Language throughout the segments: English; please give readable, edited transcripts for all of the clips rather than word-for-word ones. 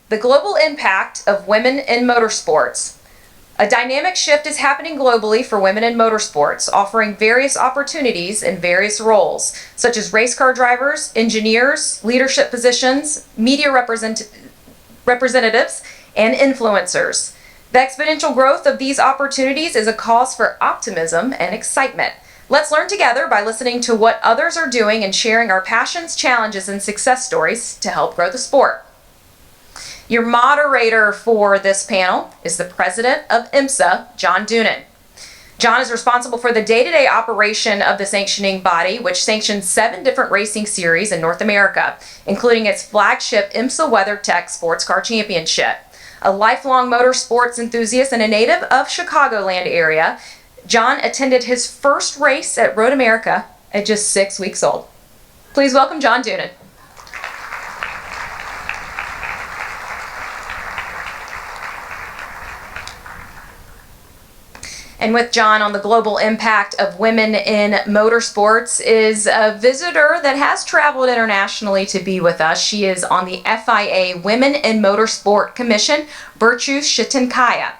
The global impact of women in motorsports. A dynamic shift is happening globally for women in motorsports, offering various opportunities in various roles, such as race car drivers, engineers, leadership positions, media representatives, and influencers. The exponential growth of these opportunities is a cause for optimism and excitement. Let's learn together by listening to what others are doing and sharing our passions, challenges, and success stories to help grow the sport. Your moderator for this panel is the president of IMSA, John Doonan. John is responsible for the day-to-day operation of the sanctioning body, which sanctions 7 different racing series in North America, including its flagship IMSA WeatherTech Sports Car Championship. A lifelong motorsports enthusiast and a native of Chicagoland area, John attended his first race at Road America at just 6 weeks old. Please welcome John Doonan. And with John on the global impact of women in motorsports is a visitor that has traveled internationally to be with us. She is on the FIA Women in Motorsport Commission, Burcu Çetinkaya.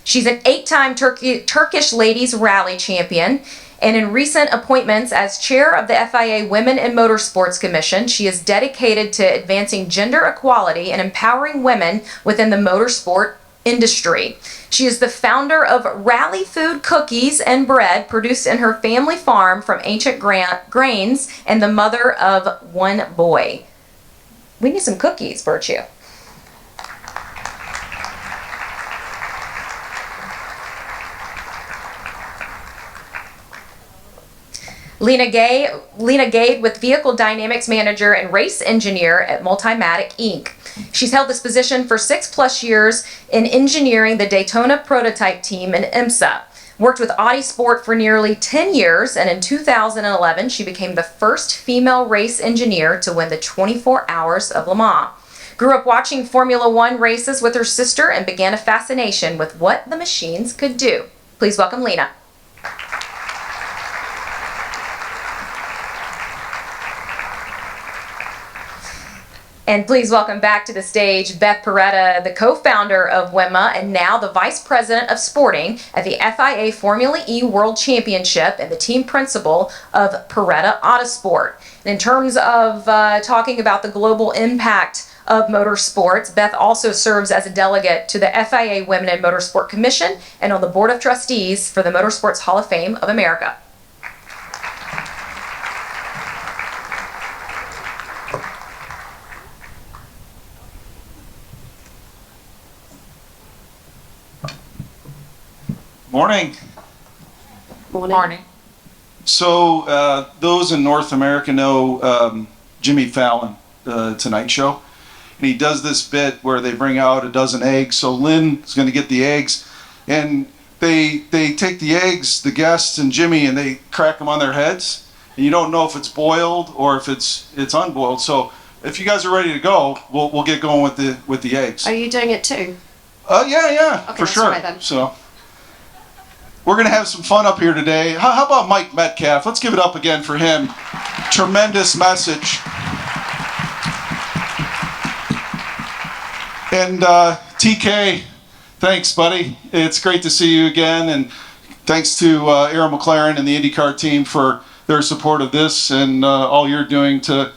She's an 8-time Turkish Ladies Rally champion, and in recent appointments as chair of the FIA Women in Motorsports Commission, she is dedicated to advancing gender equality and empowering women within the motorsport industry. She is the founder of Rally Food Cookies and Bread, produced in her family farm from ancient grains, and the mother of 1 boy. We need some cookies, Burcu. Leena Gade with Vehicle Dynamics Manager and Race Engineer at Multimatic, Inc. She's held this position for 6+ years in engineering the Daytona prototype team in IMSA. Worked with Autosport for nearly 10 years, and in 2011 she became the first female race engineer to win the 24 Hours of Le Mans. Grew up watching Formula One races with her sister and began a fascination with what the machines could do. Please welcome Leena. And please welcome back to the stage Beth Paretta, the co-founder of WIMNA and now the vice president of sporting at the FIA Formula E World Championship and the team principal of Paretta Autosport. And in terms of talking about the global impact of motorsports, Beth also serves as a delegate to the FIA Women in Motorsport Commission and on the board of trustees for the Motorsports Hall of Fame of America. Morning. Morning. So those in North America know Jimmy Fallon, the Tonight Show. And he does this bit where they bring out a dozen eggs. So Lynn is going to get the eggs. And they take the eggs, the guests and Jimmy, and they crack them on their heads. And you don't know if it's boiled or if it's unboiled. So if you guys are ready to go, we'll get going with the eggs. Are you doing it too? Yeah, okay, for sure. Right, then. So we're going to have some fun up here today. How about Mike Metcalf? Let's give it up again for him. Tremendous message. And TK, thanks, buddy. It's great to see you again. And thanks to Aaron McLaren and the IndyCar team for their support of this and all you're doing to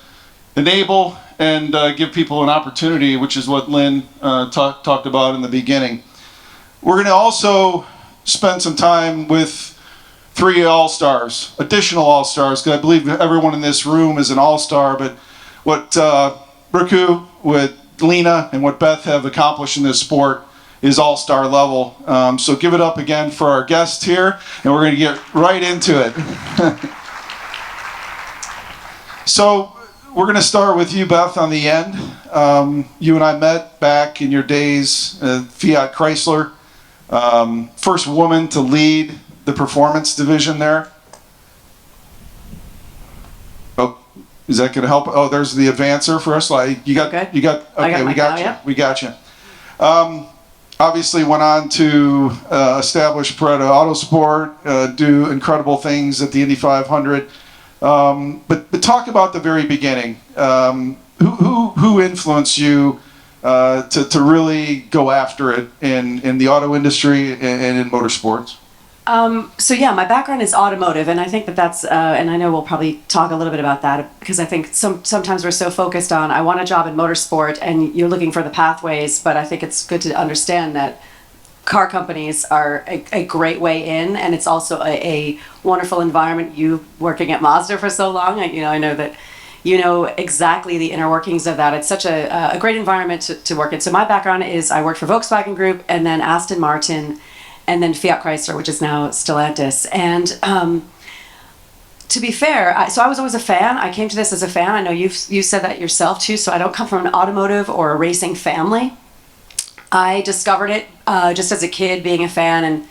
enable and give people an opportunity, which is what Lynn talked about in the beginning. We're going to also spend some time with 3 all-stars, additional all-stars, because I believe everyone in this room is an all-star, but what Burcu, what Leena, and what Beth have accomplished in this sport is all-star level. So give it up again for our guests here, and we're going to get right into it. So we're going to start with you, Beth, on the end. You and I met back in your days at Fiat Chrysler. First woman to lead the performance division there. Oh, is that going to help? Oh, there's the advancer for us. Okay, we got you. Obviously went on to establish Paretta Autosport, do incredible things at the Indy 500. But talk about the very beginning. Who influenced you to really go after it in the auto industry and in motorsports? So yeah, my background is automotive, and I think that's, and I know we'll probably talk a little bit about that, because I think sometimes we're so focused on, I want a job in motorsport, and you're looking for the pathways, but I think it's good to understand that car companies are a great way in, and it's also a wonderful environment. You working at Mazda for so long, I know that you know exactly the inner workings of that. It's such a great environment to work in. So my background is I worked for Volkswagen Group, and then Aston Martin, and then Fiat Chrysler, which is now Stellantis. And to be fair, so I was always a fan. I came to this as a fan. I know you said that yourself too, so I don't come from an automotive or a racing family. I discovered it just as a kid, being a fan, and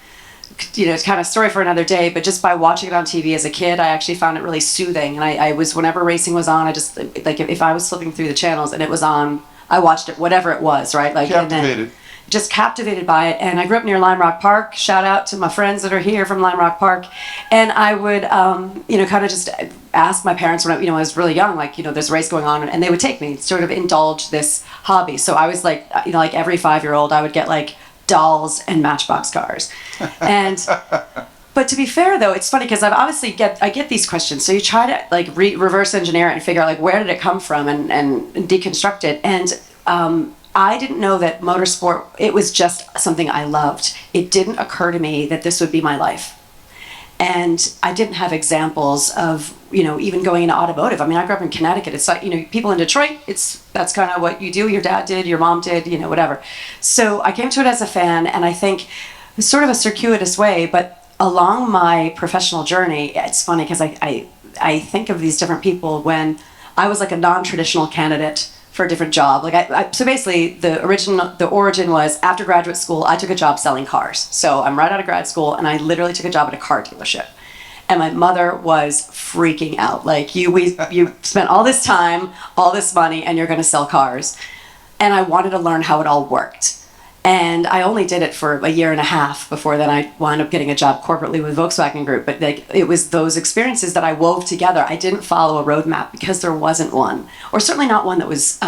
it's kind of a story for another day, but just by watching it on TV as a kid, I actually found it really soothing. And I was, whenever racing was on, I just, like, if I was flipping through the channels and it was on, I watched it, whatever it was, right? Like, Captivated. And then just captivated by it. And I grew up near Lime Rock Park. Shout out to my friends that are here from Lime Rock Park. And I would, kind of just ask my parents when I was really young, like, there's a race going on, and they would take me, sort of indulge this hobby. So I was like, like every 5-year-old, I would get like dolls and Matchbox cars. And but to be fair though, it's funny because I get these questions. So you try to like reverse engineer it and figure out like where did it come from, and deconstruct it. And I didn't know that motorsport, it was just something I loved. It didn't occur to me that this would be my life. And I didn't have examples of, even going into automotive. I mean, I grew up in Connecticut. It's like, people in Detroit, that's kind of what you do. Your dad did, your mom did, whatever. So I came to it as a fan, and I think it's sort of a circuitous way, but along my professional journey, it's funny because I think of these different people when I was like a non-traditional candidate for a different job. Like so basically the origin was after graduate school, I took a job selling cars. So I'm right out of grad school, and I literally took a job at a car dealership. And my mother was freaking out. Like, you spent all this time, all this money, and you're gonna sell cars. And I wanted to learn how it all worked. And I only did it for a year and a half before then I wound up getting a job corporately with Volkswagen Group. But it was those experiences that I wove together. I didn't follow a roadmap because there wasn't one, or certainly not one that was,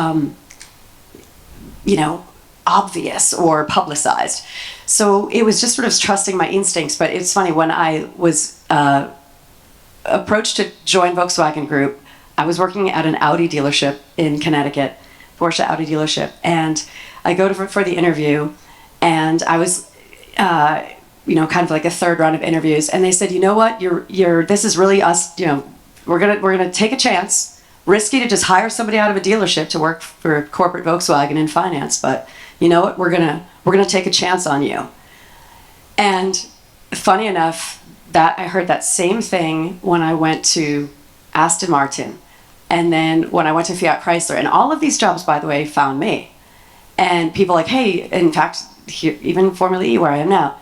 obvious or publicized. So it was just sort of trusting my instincts. But it's funny, when I was approached to join Volkswagen Group, I was working at an Audi dealership in Connecticut, Porsche Audi dealership, and I go for the interview, and I was, kind of like a third round of interviews, and they said, you know what, this is really us, we're gonna take a chance, risky to just hire somebody out of a dealership to work for corporate Volkswagen in finance, but you know what, we're gonna take a chance on you. And funny enough, that I heard that same thing when I went to Aston Martin, and then when I went to Fiat Chrysler, and all of these jobs, by the way, found me. And people like, hey, in fact, here, even Formula E, where I am now,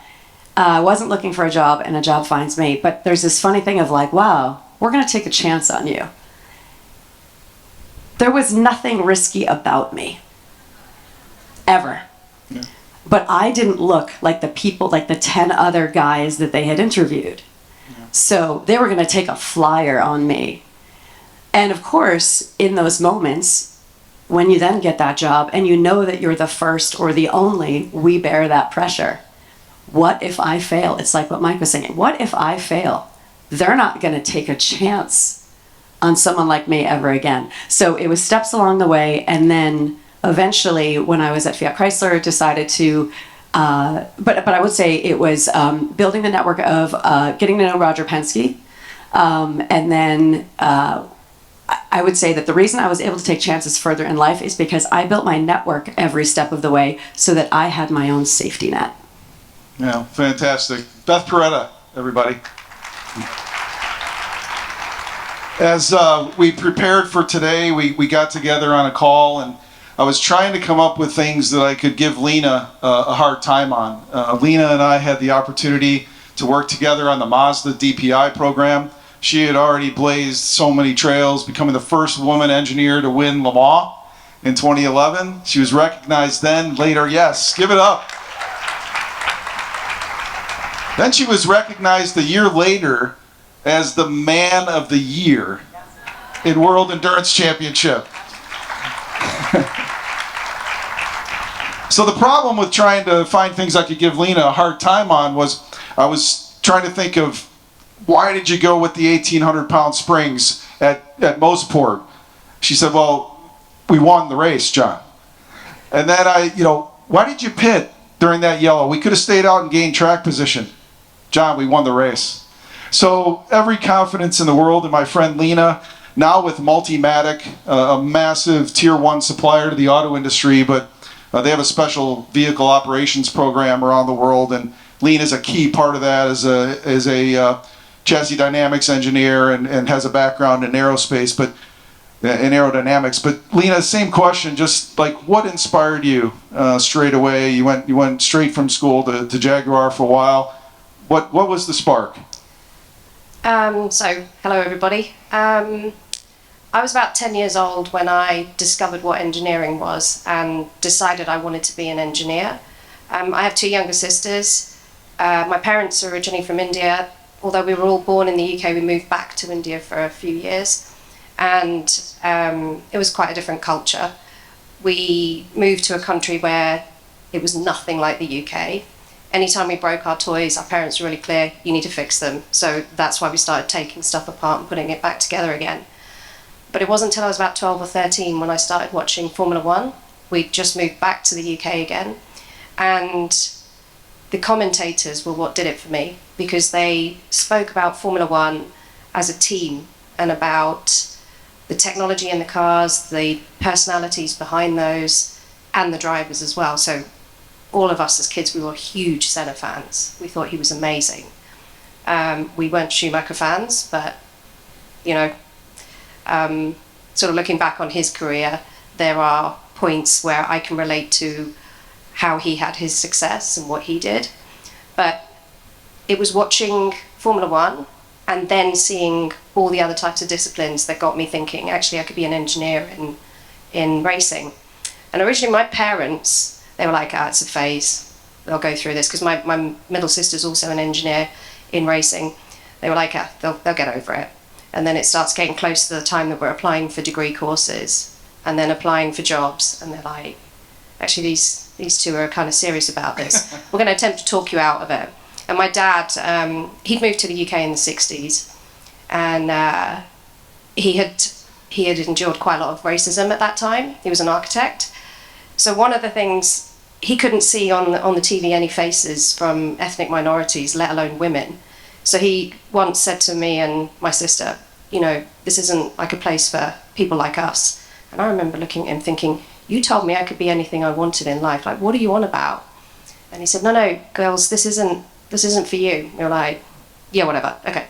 I wasn't looking for a job, and a job finds me. But there's this funny thing of like, wow, we're going to take a chance on you. There was nothing risky about me, ever. Yeah. But I didn't look like the people, like the 10 other guys that they had interviewed. Yeah. So they were going to take a flyer on me. And of course, in those moments, when you then get that job and you know that you're the first or the only, we bear that pressure. What if I fail? It's like what Mike was saying. What if I fail? They're not going to take a chance on someone like me ever again. So it was steps along the way. And then eventually, when I was at Fiat Chrysler, decided to, but I would say it was building the network of getting to know Roger Penske. And then I would say that the reason I was able to take chances further in life is because I built my network every step of the way so that I had my own safety net. Yeah, fantastic. Beth Paretta, everybody. As we prepared for today, we got together on a call, and I was trying to come up with things that I could give Leena a hard time on. Leena and I had the opportunity to work together on the Mazda DPI program. She had already blazed so many trails, becoming the first woman engineer to win Le Mans in 2011. She was recognized then, later, yes, give it up. Then she was recognized a year later as the Man of the Year in World Endurance Championship. So the problem with trying to find things I could give Leena a hard time on was I was trying to think of why did you go with the 1,800-pound springs at Motorsport? She said, well, we won the race, John. And then why did you pit during that yellow? We could have stayed out and gained track position. John, we won the race. So every confidence in the world in my friend Leena, now with Multimatic, a massive tier 1 supplier to the auto industry, but they have a special vehicle operations program around the world, and Leena is a key part of that as a chassis dynamics engineer and has a background in aerospace, but in aerodynamics. But Leena, same question, just like what inspired you straight away? You went straight from school to Jaguar for a while. What was the spark? So, hello everybody. I was about 10 years old when I discovered what engineering was and decided I wanted to be an engineer. I have 2 younger sisters. My parents are originally from India. Although we were all born in the UK, we moved back to India for a few years. And it was quite a different culture. We moved to a country where it was nothing like the UK. Anytime we broke our toys, our parents were really clear, you need to fix them. So that's why we started taking stuff apart and putting it back together again. But it wasn't until I was about 12 or 13 when I started watching Formula One. We'd just moved back to the UK again. And the commentators were what did it for me, because they spoke about Formula One as a team and about the technology in the cars, the personalities behind those, and the drivers as well. So all of us as kids, we were huge Senna fans. We thought he was amazing. We weren't Schumacher fans, but, sort of looking back on his career, there are points where I can relate to how he had his success and what he did. But it was watching Formula One and then seeing all the other types of disciplines that got me thinking, actually, I could be an engineer in racing. And originally my parents, they were like, it's a phase, they'll go through this, because my middle sister's also an engineer in racing. They were like, they'll get over it. And then it starts getting close to the time that we're applying for degree courses and then applying for jobs, and they're like, actually, these two are kind of serious about this. We're going to attempt to talk you out of it. And my dad, he'd moved to the UK in the 60s, and he had endured quite a lot of racism at that time. He was an architect. So one of the things, he couldn't see on the TV any faces from ethnic minorities, let alone women. So he once said to me and my sister, this isn't like a place for people like us. And I remember looking at him thinking, you told me I could be anything I wanted in life. Like, what are you on about? And he said, no, girls, this isn't for you. And you're like, yeah, whatever, okay.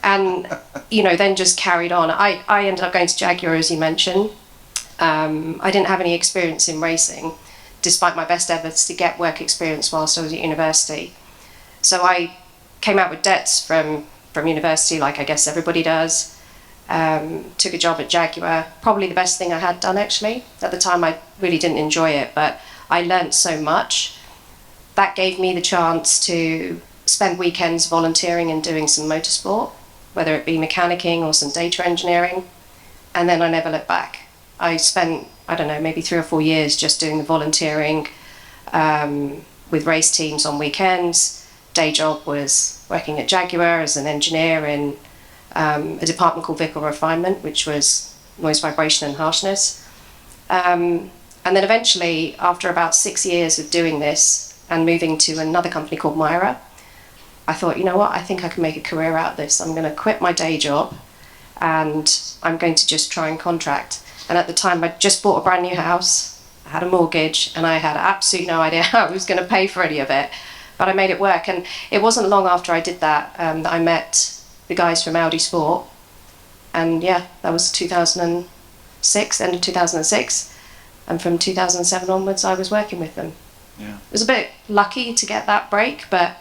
And, then just carried on. I ended up going to Jaguar, as you mentioned. I didn't have any experience in racing, despite my best efforts to get work experience whilst I was at university. So I came out with debts from university, like I guess everybody does. Took a job at Jaguar, probably the best thing I had done, actually. At the time, I really didn't enjoy it, but I learnt so much. That gave me the chance to spend weekends volunteering and doing some motorsport, whether it be mechanicking or some data engineering, and then I never looked back. I spent, maybe 3 or 4 years just doing the volunteering with race teams on weekends. Day job was working at Jaguar as an engineer in a department called vehicle refinement, which was noise, vibration and harshness. And then eventually, after about 6 years of doing this and moving to another company called Myra, I thought, you know what, I think I can make a career out of this. I'm going to quit my day job and I'm going to just try and contract. And at the time, I just bought a brand new house, I had a mortgage, and I had absolutely no idea how I was going to pay for any of it. But I made it work. And it wasn't long after I did that that I met the guys from Audi Sport. And yeah, that was 2006, end of 2006. And from 2007 onwards, I was working with them. Yeah. It was a bit lucky to get that break, but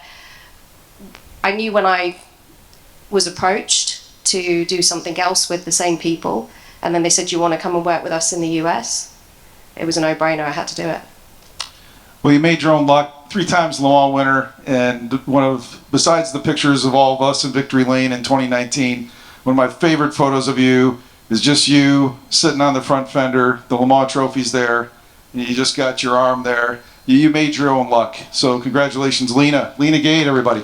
I knew when I was approached to do something else with the same people, and then they said, do you want to come and work with us in the US? It was a no-brainer, I had to do it. Well, you made your own luck, 3 times Le Mans winner, and besides the pictures of all of us in Victory Lane in 2019, one of my favorite photos of you is just you sitting on the front fender, the Le Mans trophy's there, and you just got your arm there. You made your own luck. So congratulations, Leena. Leena Gade, everybody.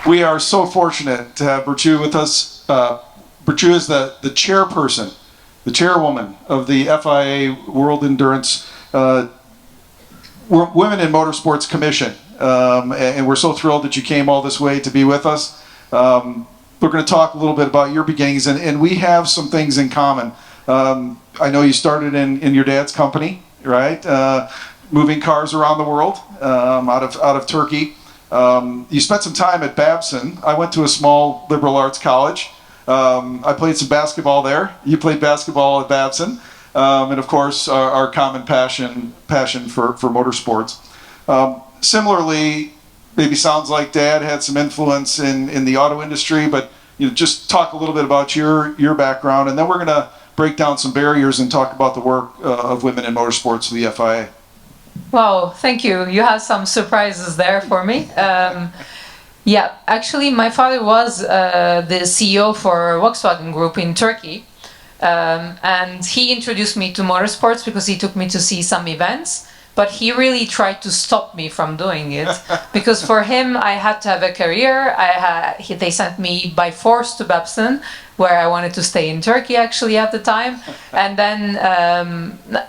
We are so fortunate to have Burcu with us. Burcu is the chairperson, the chairwoman of the FIA World Endurance Women in Motorsports Commission. And we're so thrilled that you came all this way to be with us. We're going to talk a little bit about your beginnings, and we have some things in common. I know you started in your dad's company, right? Moving cars around the world, out of Turkey. You spent some time at Babson. I went to a small liberal arts college. I played some basketball there. You played basketball at Babson. And of course, our common passion for motorsports. Similarly, maybe sounds like Dad had some influence in the auto industry, but just talk a little bit about your background, and then we're going to break down some barriers and talk about the work of women in motorsports, the FIA. Wow, thank you. You have some surprises there for me. Yeah, actually, my father was the CEO for Volkswagen Group in Turkey. And he introduced me to motorsports because he took me to see some events. But he really tried to stop me from doing it. Because for him, I had to have a career. They sent me by force to Babson, where I wanted to stay in Turkey actually at the time. And then,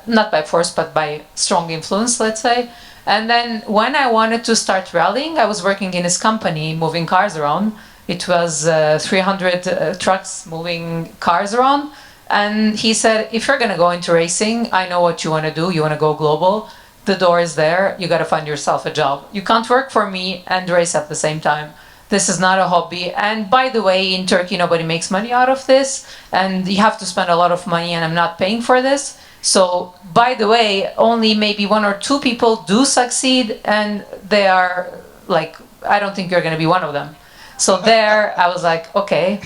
not by force, but by strong influence, let's say. And then when I wanted to start rallying, I was working in his company, moving cars around. It was 300 trucks moving cars around. And he said, if you're going to go into racing, I know what you want to do. You want to go global. The door is there. You got to find yourself a job. You can't work for me and race at the same time. This is not a hobby. And by the way, in Turkey, nobody makes money out of this. And you have to spend a lot of money, and I'm not paying for this. So, by the way, only maybe 1 or 2 people do succeed. And they are like, I don't think you're going to be one of them. So there, I was like, okay,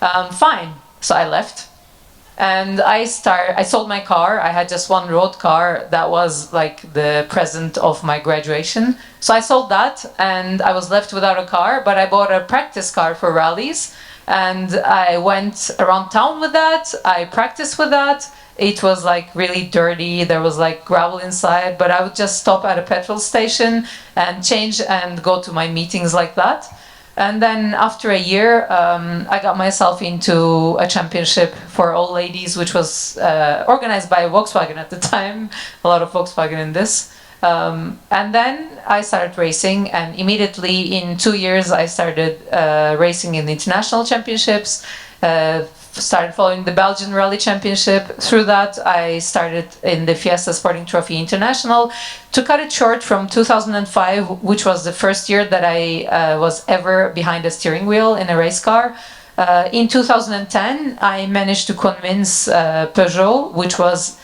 fine. So I left. And I sold my car. I had just one road car that was like the present of my graduation. So I sold that, and I was left without a car, but I bought a practice car for rallies. And I went around town with that. I practiced with that. It was like really dirty. There was like gravel inside, but I would just stop at a petrol station and change and go to my meetings like that. And then after a year, I got myself into a championship for all ladies, which was organized by Volkswagen at the time. A lot of Volkswagen in this. And then I started racing, and immediately in 2 years, I started racing in the international championships, started following the Belgian Rally Championship. Through that, I started in the Fiesta Sporting Trophy International. To cut it short, from 2005, which was the first year that I was ever behind a steering wheel in a race car, in 2010, I managed to convince Peugeot, which was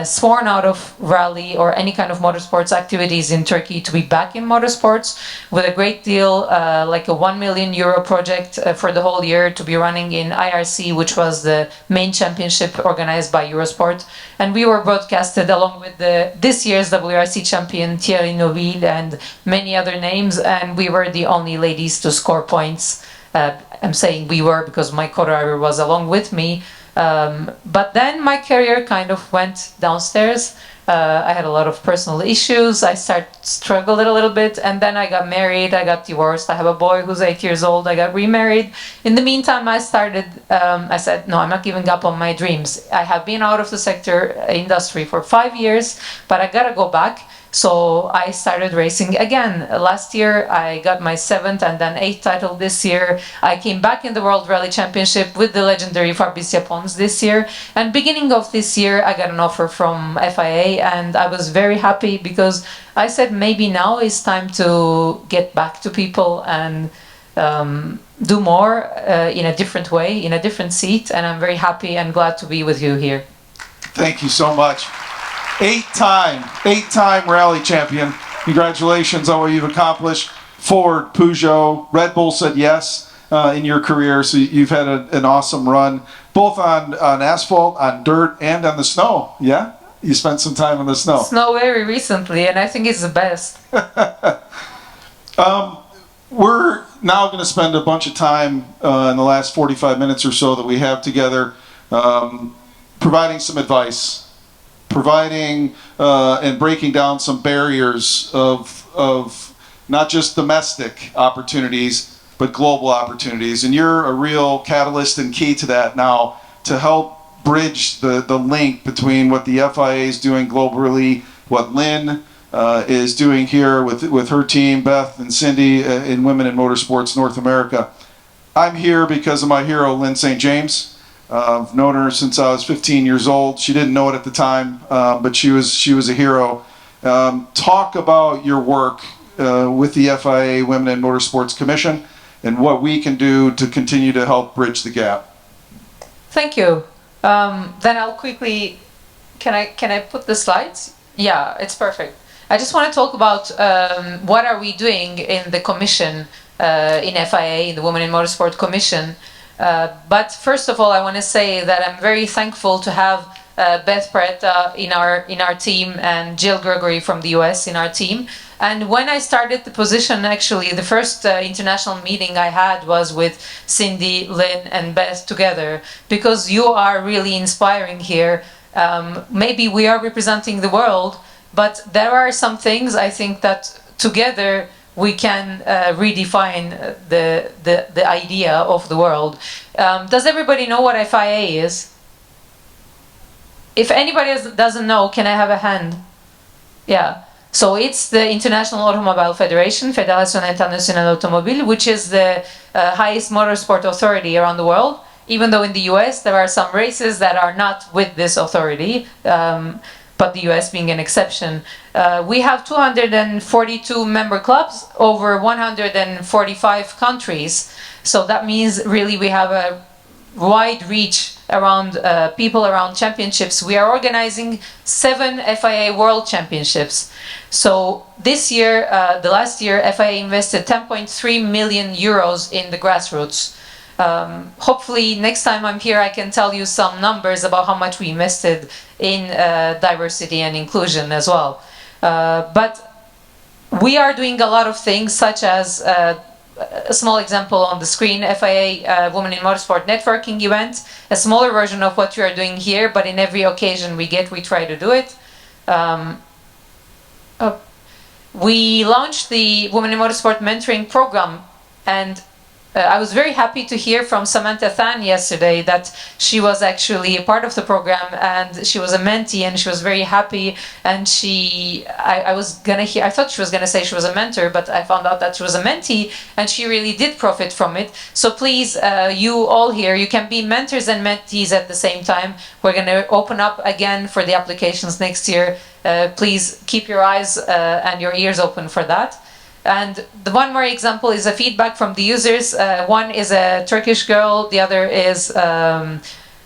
sworn out of rally or any kind of motorsports activities in Turkey, to be back in motorsports with a great deal, like a €1 million project for the whole year to be running in IRC, which was the main championship organized by Eurosport. And we were broadcasted along with this year's WRC champion Thierry Neuville and many other names, and we were the only ladies to score points. I'm saying we were because my co-driver was along with me. But then my career kind of went downstairs. I had a lot of personal issues. I struggled a little bit, and then I got married. I got divorced. I have a boy who's 8 years old. I got remarried. In the meantime, I said, no, I'm not giving up on my dreams. I have been out of the industry for 5 years, but I gotta go back. So I started racing again. Last year, I got my 7th and then 8th title this year. I came back in the World Rally Championship with the legendary Fabricia Pons this year. And beginning of this year, I got an offer from FIA, and I was very happy because I said maybe now is time to get back to people and do more in a different way, in a different seat. And I'm very happy and glad to be with you here. Thank you so much. Eight-time rally champion. Congratulations on what you've accomplished. Ford, Peugeot, Red Bull said yes in your career, so you've had an awesome run, both on asphalt, on dirt, and on the snow. Yeah? You spent some time on the snow. Snow very recently, and I think it's the best. We're now going to spend a bunch of time in the last 45 minutes or so that we have together providing some advice providing and breaking down some barriers of not just domestic opportunities, but global opportunities. And you're a real catalyst and key to that now, to help bridge the link between what the FIA is doing globally, what Lynn is doing here with her team, Beth and Cindy, in Women in Motorsports North America. I'm here because of my hero, Lynn St. James. I've known her since I was 15 years old. She didn't know it at the time, but she was a hero. Talk about your work with the FIA Women in Motorsports Commission and what we can do to continue to help bridge the gap. Thank you. Then I'll quickly, can I put the slides? Yeah, it's perfect. I just want to talk about what are we doing in the commission, in FIA, in the Women in Motorsport Commission. But first of all, I want to say that I'm very thankful to have Beth Paretta in our team and Jill Gregory from the US in our team. And when I started the position, actually, the first international meeting I had was with Cindy, Lynn, and Beth together, because you are really inspiring here. Maybe we are representing the world, but there are some things I think that together we can redefine the idea of the world. Does everybody know what FIA is? If anybody doesn't know, can I have a hand? Yeah. So it's the International Automobile Federation, Fédération Internationale Automobile, which is the highest motorsport authority around the world. Even though in the US there are some races that are not with this authority, but the US being an exception. We have 242 member clubs over 145 countries. So that means really we have a wide reach around people around championships. We are organizing 7 FIA World Championships. So this year, the last year, FIA invested 10.3 million euros in the grassroots. Hopefully next time I'm here I can tell you some numbers about how much we invested in diversity and inclusion as well. But we are doing a lot of things, such as a small example on the screen, FIA Women in Motorsport networking event, a smaller version of what you are doing here, but in every occasion we try to do it. We launched the Women in Motorsport mentoring program, and I was very happy to hear from Samantha Than yesterday that she was actually a part of the program and she was a mentee and she was very happy. And I thought she was gonna say she was a mentor, but I found out that she was a mentee and she really did profit from it. So please, you all here, you can be mentors and mentees at the same time. We're gonna open up again for the applications next year. Please keep your eyes and your ears open for that. And the one more example is a feedback from the users. One is a Turkish girl, the other is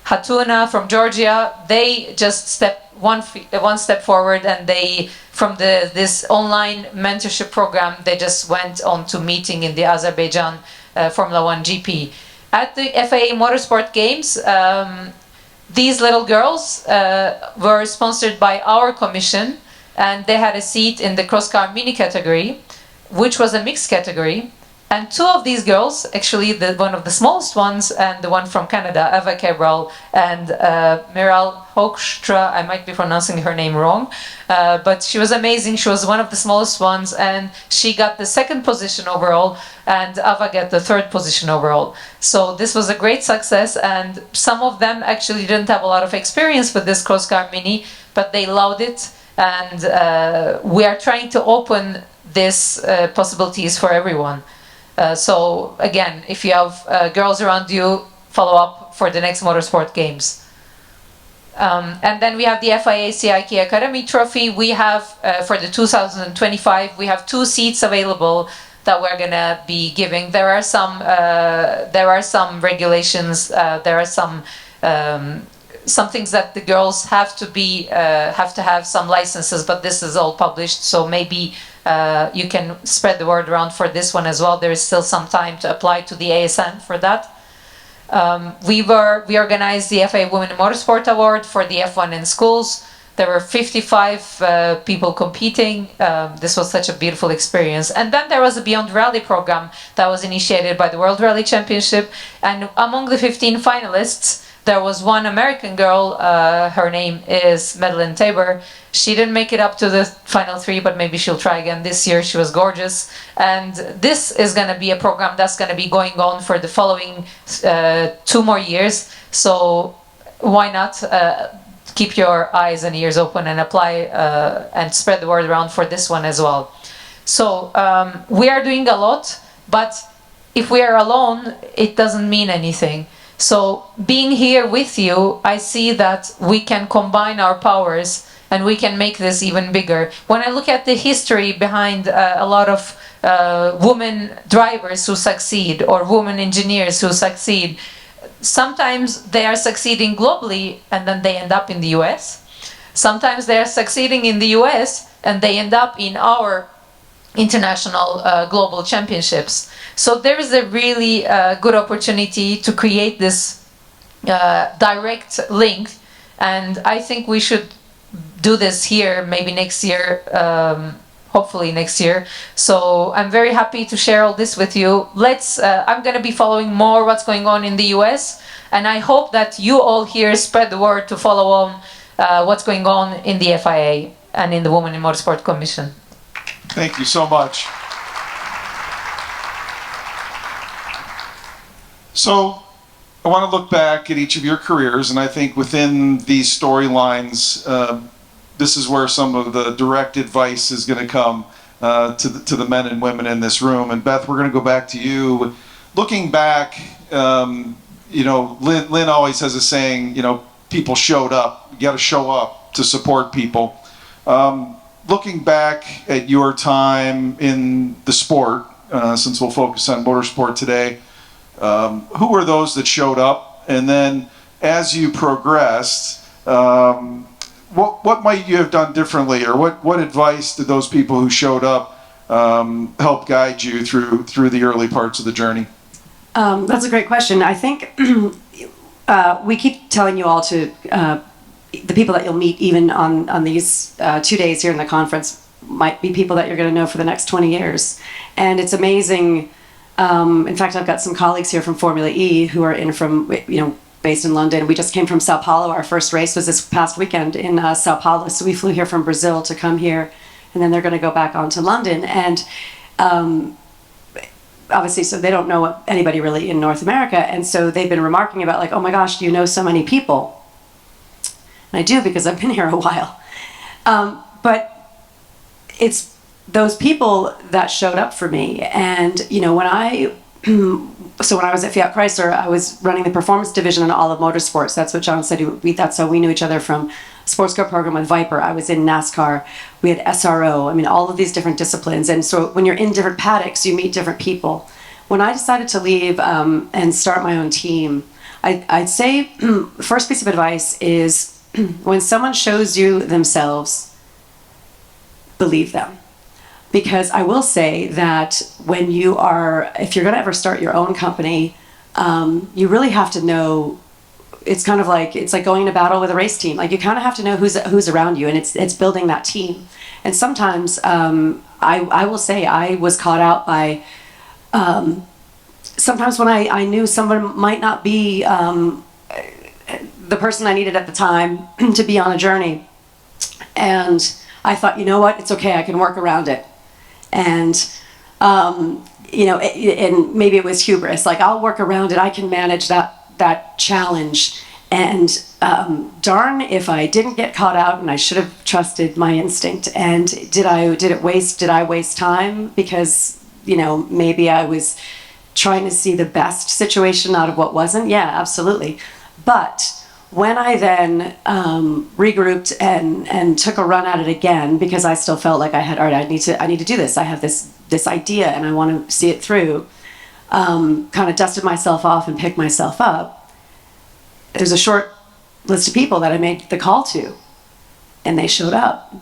Hatuna from Georgia. They just stepped one step forward, and they, from this online mentorship program, they just went on to meeting in the Azerbaijan Formula 1 GP. At the FIA Motorsport Games, these little girls were sponsored by our commission, and they had a seat in the cross car mini category, which was a mixed category. And 2 of these girls, actually one of the smallest ones and the one from Canada, Ava Cabral and Meral Hoekstra, I might be pronouncing her name wrong, but she was amazing. She was one of the smallest ones, and she got the 2nd position overall, and Ava got the 3rd position overall. So this was a great success, and some of them actually didn't have a lot of experience with this cross car mini, but they loved it, and we are trying to open these possibilities for everyone. So again, if you have girls around you, follow up for the next Motorsport Games. And then we have the FIA CIK Academy Trophy. We have, for the 2025, we have 2 seats available that we're gonna be giving. There are some regulations, there are some things that the girls have to have some licenses, but this is all published, so maybe you can spread the word around for this one as well. There is still some time to apply to the ASN for that. We organized the FIA Women in Motorsport Award for the F1 in schools. There were 55 people competing. This was such a beautiful experience. And then there was a Beyond Rally program that was initiated by the World Rally Championship. And among the 15 finalists, There was one American girl, her name is Madeline Tabor. She didn't make it up to the final 3, but maybe she'll try again this year. She was gorgeous. And this is going to be a program that's going to be going on for the following 2 more years. So why not keep your eyes and ears open and apply and spread the word around for this one as well. So we are doing a lot, but if we are alone, it doesn't mean anything. So being here with you, I see that we can combine our powers and we can make this even bigger. When I look at the history behind a lot of women drivers who succeed or women engineers who succeed, sometimes they are succeeding globally and then they end up in the US. Sometimes they are succeeding in the US and they end up in our international global championships. So there is a really good opportunity to create this direct link, and I think we should do this here maybe next year, hopefully next year. So I'm very happy to share all this with you. I'm going to be following more what's going on in the US, and I hope that you all here spread the word to follow on what's going on in the FIA and in the Women in Motorsport Commission. Thank you so much. So I want to look back at each of your careers, and I think within these storylines, this is where some of the direct advice is going to come to the men and women in this room. And Beth, we're going to go back to you. Looking back, you know, Lynn always has a saying, you know, people showed up. You got to show up to support people. Looking back at your time in the sport, since we'll focus on motorsport today, who were those that showed up? And then as you progressed, what might you have done differently, or what advice did those people who showed up help guide you through the early parts of the journey? That's a great question. I think we keep telling you all to the people that you'll meet even on these 2 days here in the conference might be people that you're going to know for the next 20 years. And it's amazing. In fact, I've got some colleagues here from Formula E who are in from, you know, based in London. We just came from Sao Paulo. Our first race was this past weekend in Sao Paulo. So we flew here from Brazil to come here, and then they're going to go back on to London. And obviously, so they don't know anybody really in North America. And so they've been remarking about like, oh my gosh, do you know so many people? And I do, because I've been here a while. But it's those people that showed up for me. And, you know, when I was at Fiat Chrysler, I was running the performance division in all of Motorsports. That's what John said. That's how we knew each other from sports car program with Viper. I was in NASCAR. We had SRO. I mean, all of these different disciplines. And so when you're in different paddocks, you meet different people. When I decided to leave and start my own team, I'd say the first piece of advice is when someone shows you themselves, believe them. Because I will say that if you're going to ever start your own company, you really have to know. It's like going to battle with a race team. Like, you kind of have to know who's around you, and it's building that team. And sometimes I will say I was caught out by sometimes when I knew someone might not be the person I needed at the time to be on a journey, and I thought, you know what, it's okay, I can work around it. And you know, and maybe it was hubris, like, I'll work around it, I can manage that challenge. And darn if I didn't get caught out, and I should have trusted my instinct. And did I waste time because, you know, maybe I was trying to see the best situation out of what wasn't? Yeah, absolutely. But when I then regrouped and took a run at it again, because I still felt like I had, all right, I need to do this. I have this idea and I want to see it through. Kind of dusted myself off and picked myself up. There's a short list of people that I made the call to, and they showed up.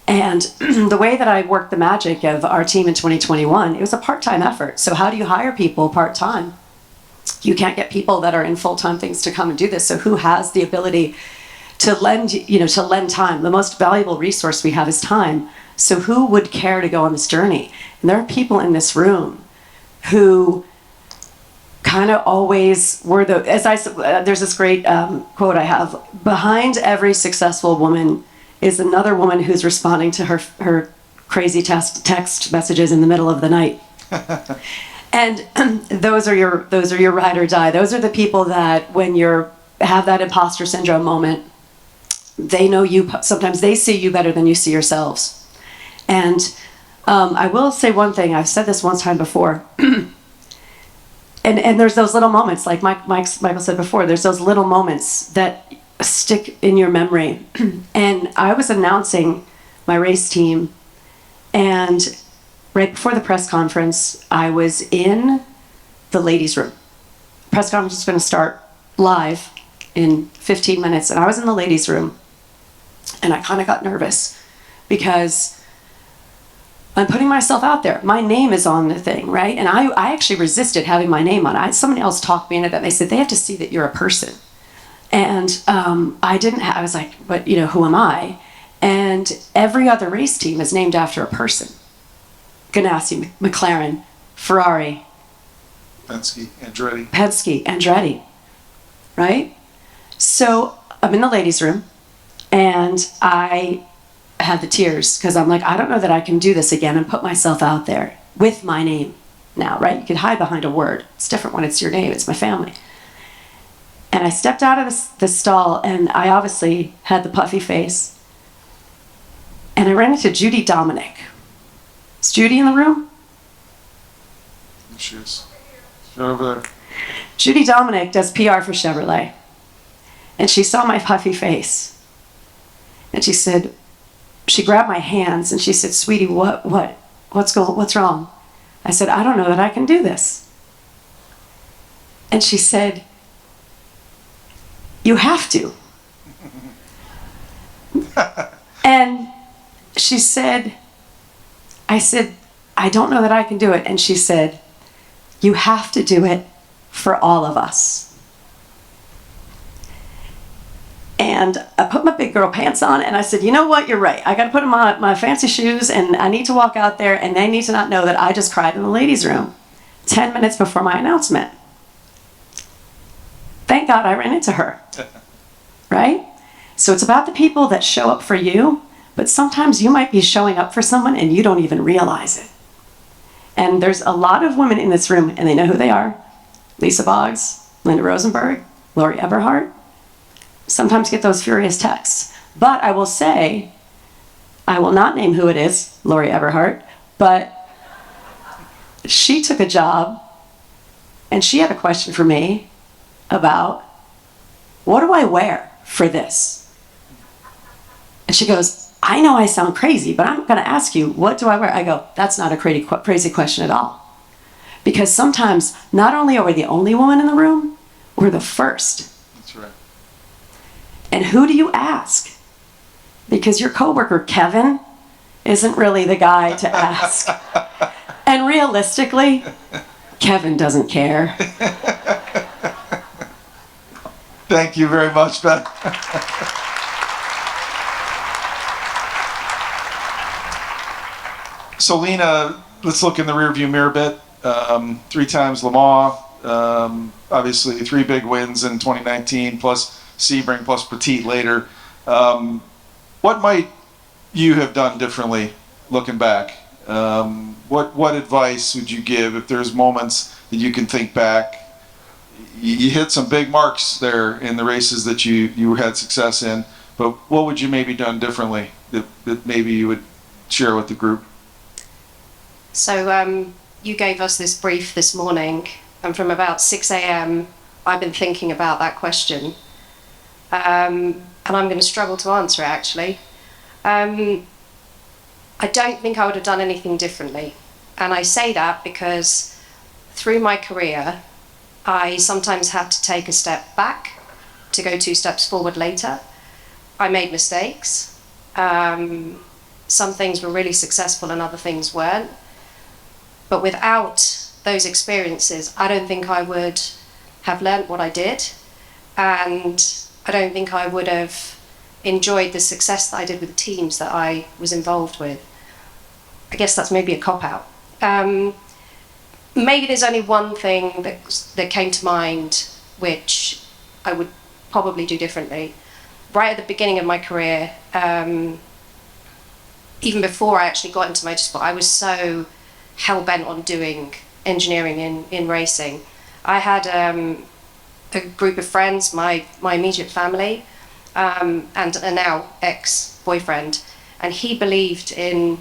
And the way that I worked the magic of our team in 2021, it was a part-time effort. So how do you hire people part-time? You can't get people that are in full-time things to come and do this. So who has the ability to lend time? The most valuable resource we have is time. So who would care to go on this journey? And there are people in this room who kind of always were there's this great quote I have: behind every successful woman is another woman who's responding to her crazy text messages in the middle of the night. And those are your ride or die. Those are the people that when you have that imposter syndrome moment, they know you, sometimes they see you better than you see yourselves. And I will say one thing, I've said this one time before, and there's those little moments, like Michael said before, there's those little moments that stick in your memory. And I was announcing my race team, and right before the press conference, I was in the ladies' room. Press conference is going to start live in 15 minutes, and I was in the ladies' room, and I kind of got nervous because I'm putting myself out there. My name is on the thing, right? And I actually resisted having my name on it. Somebody else talked me into that. They said, they have to see that you're a person. And I was like, but who am I? And every other race team is named after a person. Ganassi, McLaren, Ferrari. Penske, Andretti. Penske, Andretti, right? So I'm in the ladies' room, and I had the tears because I'm like, I don't know that I can do this again and put myself out there with my name now, right? You can hide behind a word. It's different when it's your name. It's my family. And I stepped out of the stall, and I obviously had the puffy face. And I ran into Judy Dominic. Is Judy in the room? There she is. She's over there. Judy Dominic does PR for Chevrolet. And she saw my puffy face. And she said, she grabbed my hands and she said, sweetie, what's wrong? I said, I don't know that I can do this. And she said, you have to. And she said, I said, I don't know that I can do it. And she said, you have to do it for all of us. And I put my big girl pants on, and I said, you know what, you're right. I got to put on my fancy shoes, and I need to walk out there, and they need to not know that I just cried in the ladies' room 10 minutes before my announcement. Thank God I ran into her, right? So it's about the people that show up for you, but sometimes you might be showing up for someone and you don't even realize it. And there's a lot of women in this room, and they know who they are. Lisa Boggs, Linda Rosenberg, Lori Eberhardt. Sometimes get those furious texts. But I will say, I will not name who it is, Lori Eberhardt, but she took a job and she had a question for me about, what do I wear for this? And she goes, I know I sound crazy, but I'm going to ask you, what do I wear? I go, that's not a crazy question at all. Because sometimes, not only are we the only woman in the room, we're the first. That's right. And who do you ask? Because your coworker, Kevin, isn't really the guy to ask. And realistically, Kevin doesn't care. Thank you very much, Beth. So, Leena, let's look in the rearview mirror a bit. 3 times Le Mans, obviously 3 big wins in 2019, plus Sebring, plus Petit later. What might you have done differently looking back? What advice would you give if there's moments that you can think back? You hit some big marks there in the races that you had success in, but what would you maybe done differently that maybe you would share with the group? So you gave us this brief this morning, and from about 6 a.m. I've been thinking about that question, and I'm going to struggle to answer it, actually. I don't think I would have done anything differently, and I say that because through my career I sometimes had to take a step back to go 2 steps forward later. I made mistakes. Some things were really successful and other things weren't. But without those experiences, I don't think I would have learnt what I did, and I don't think I would have enjoyed the success that I did with the teams that I was involved with. I guess that's maybe a cop-out. maybe there's only one thing that came to mind which I would probably do differently. Right at the beginning of my career, even before I actually got into motorsport, I was so hell-bent on doing engineering in racing. I had a group of friends, my immediate family, and a now ex-boyfriend, and he believed in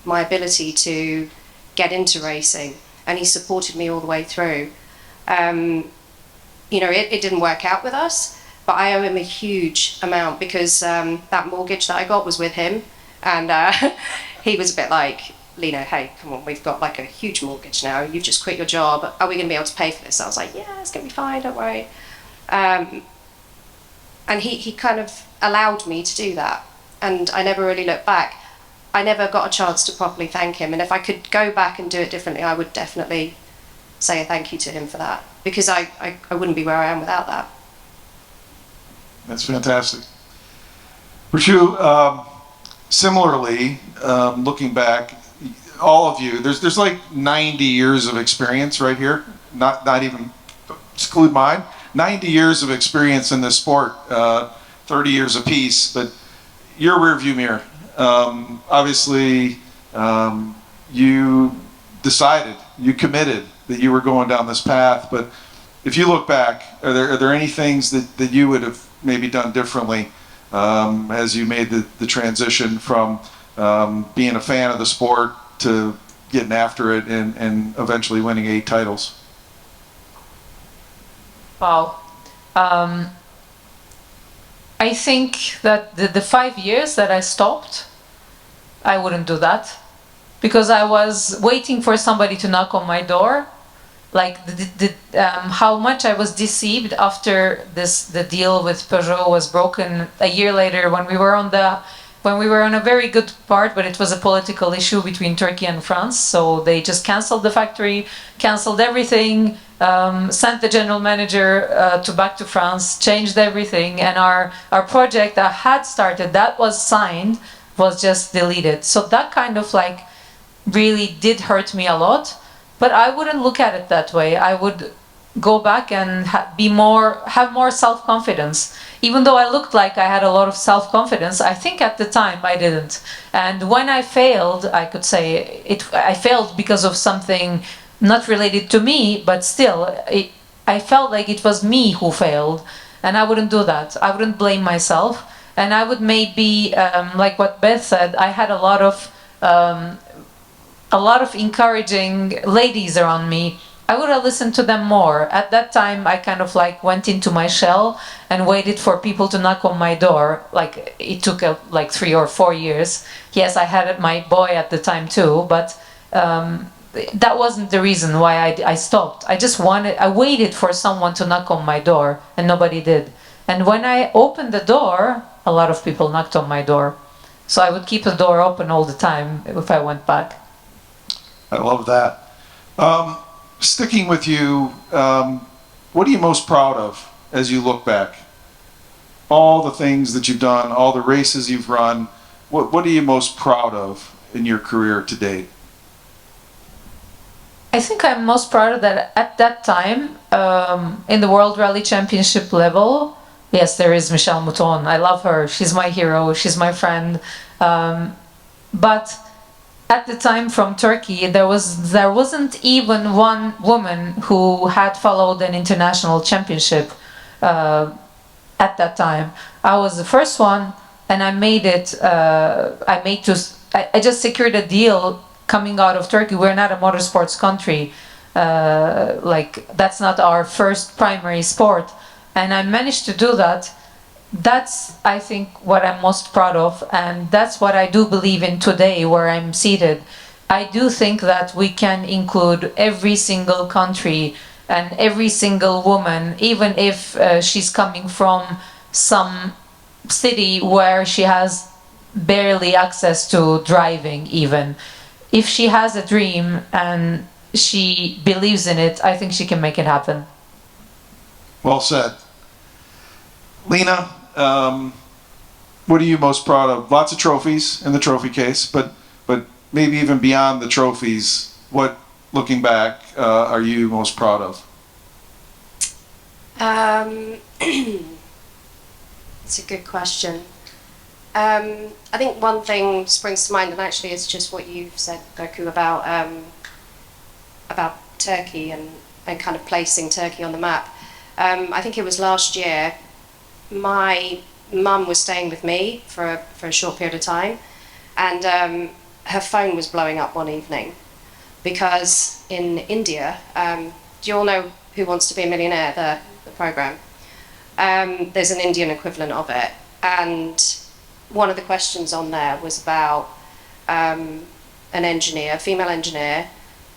my ability to get into racing, and he supported me all the way through. You know, it didn't work out with us, but I owe him a huge amount because that mortgage that I got was with him, and he was a bit like, Leena, hey, come on, we've got like a huge mortgage now, you've just quit your job, are we going to be able to pay for this? I was like, yeah, it's going to be fine, don't worry. And he kind of allowed me to do that, and I never really looked back. I never got a chance to properly thank him, and if I could go back and do it differently, I would definitely say a thank you to him for that, because I wouldn't be where I am without that. That's fantastic. Burcu, similarly, looking back, all of you, there's like 90 years of experience right here, not even exclude mine, 90 years of experience in this sport, 30 years apiece, but your rearview mirror. Obviously, you decided, you committed that you were going down this path, but if you look back, are there any things that you would have maybe done differently as you made the transition from being a fan of the sport to getting after it and eventually winning 8 titles? Wow. I think that the 5 years that I stopped, I wouldn't do that, because I was waiting for somebody to knock on my door. Like how much I was deceived after the deal with Peugeot was broken a year later, when we were on a very good part, but it was a political issue between Turkey and France. So they just canceled the factory, canceled everything, sent the general manager back to France, changed everything, and our project that had started, that was signed, was just deleted. So that kind of like really did hurt me a lot. But I wouldn't look at it that way. I would go back and have more self-confidence. Even though I looked like I had a lot of self-confidence, I think at the time I didn't. And when I failed, I could say I failed because of something not related to me, but still, I felt like it was me who failed, and I wouldn't do that. I wouldn't blame myself, and I would maybe, like what Beth said, I had a lot of encouraging ladies around me. I would have listened to them more. At that time, I kind of like went into my shell and waited for people to knock on my door. Like it took like 3 or 4 years. Yes, I had my boy at the time too, but that wasn't the reason why I stopped. I waited for someone to knock on my door, and nobody did. And when I opened the door, a lot of people knocked on my door. So I would keep the door open all the time if I went back. I love that. Sticking with you, what are you most proud of as you look back? All the things that you've done, all the races you've run, what are you most proud of in your career to date? I think I'm most proud of that at that time, in the World Rally Championship level. Yes, there is Michelle Mouton. I love her. She's my hero. She's my friend. But at the time from Turkey, there wasn't even one woman who had followed an international championship at that time. I was the first one, and I made it. I just secured a deal coming out of Turkey. We're not a motorsports country. Like that's not our first primary sport, and I managed to do that. That's, I think, what I'm most proud of, and that's what I do believe in today where I'm seated. I do think that we can include every single country and every single woman, even if she's coming from some city where she has barely access to driving even. If she has a dream and she believes in it, I think she can make it happen. Well said. Leena, what are you most proud of? Lots of trophies in the trophy case, but maybe even beyond the trophies, what looking back, are you most proud of? It's a good question. I think one thing springs to mind, and actually it's just what you've said, Burcu, about Turkey and kind of placing Turkey on the map. I think it was last year, my mum was staying with me for a short period of time, and her phone was blowing up one evening because in India, do you all know Who Wants to Be a Millionaire, the program? There's an Indian equivalent of it, and one of the questions on there was about an engineer, a female engineer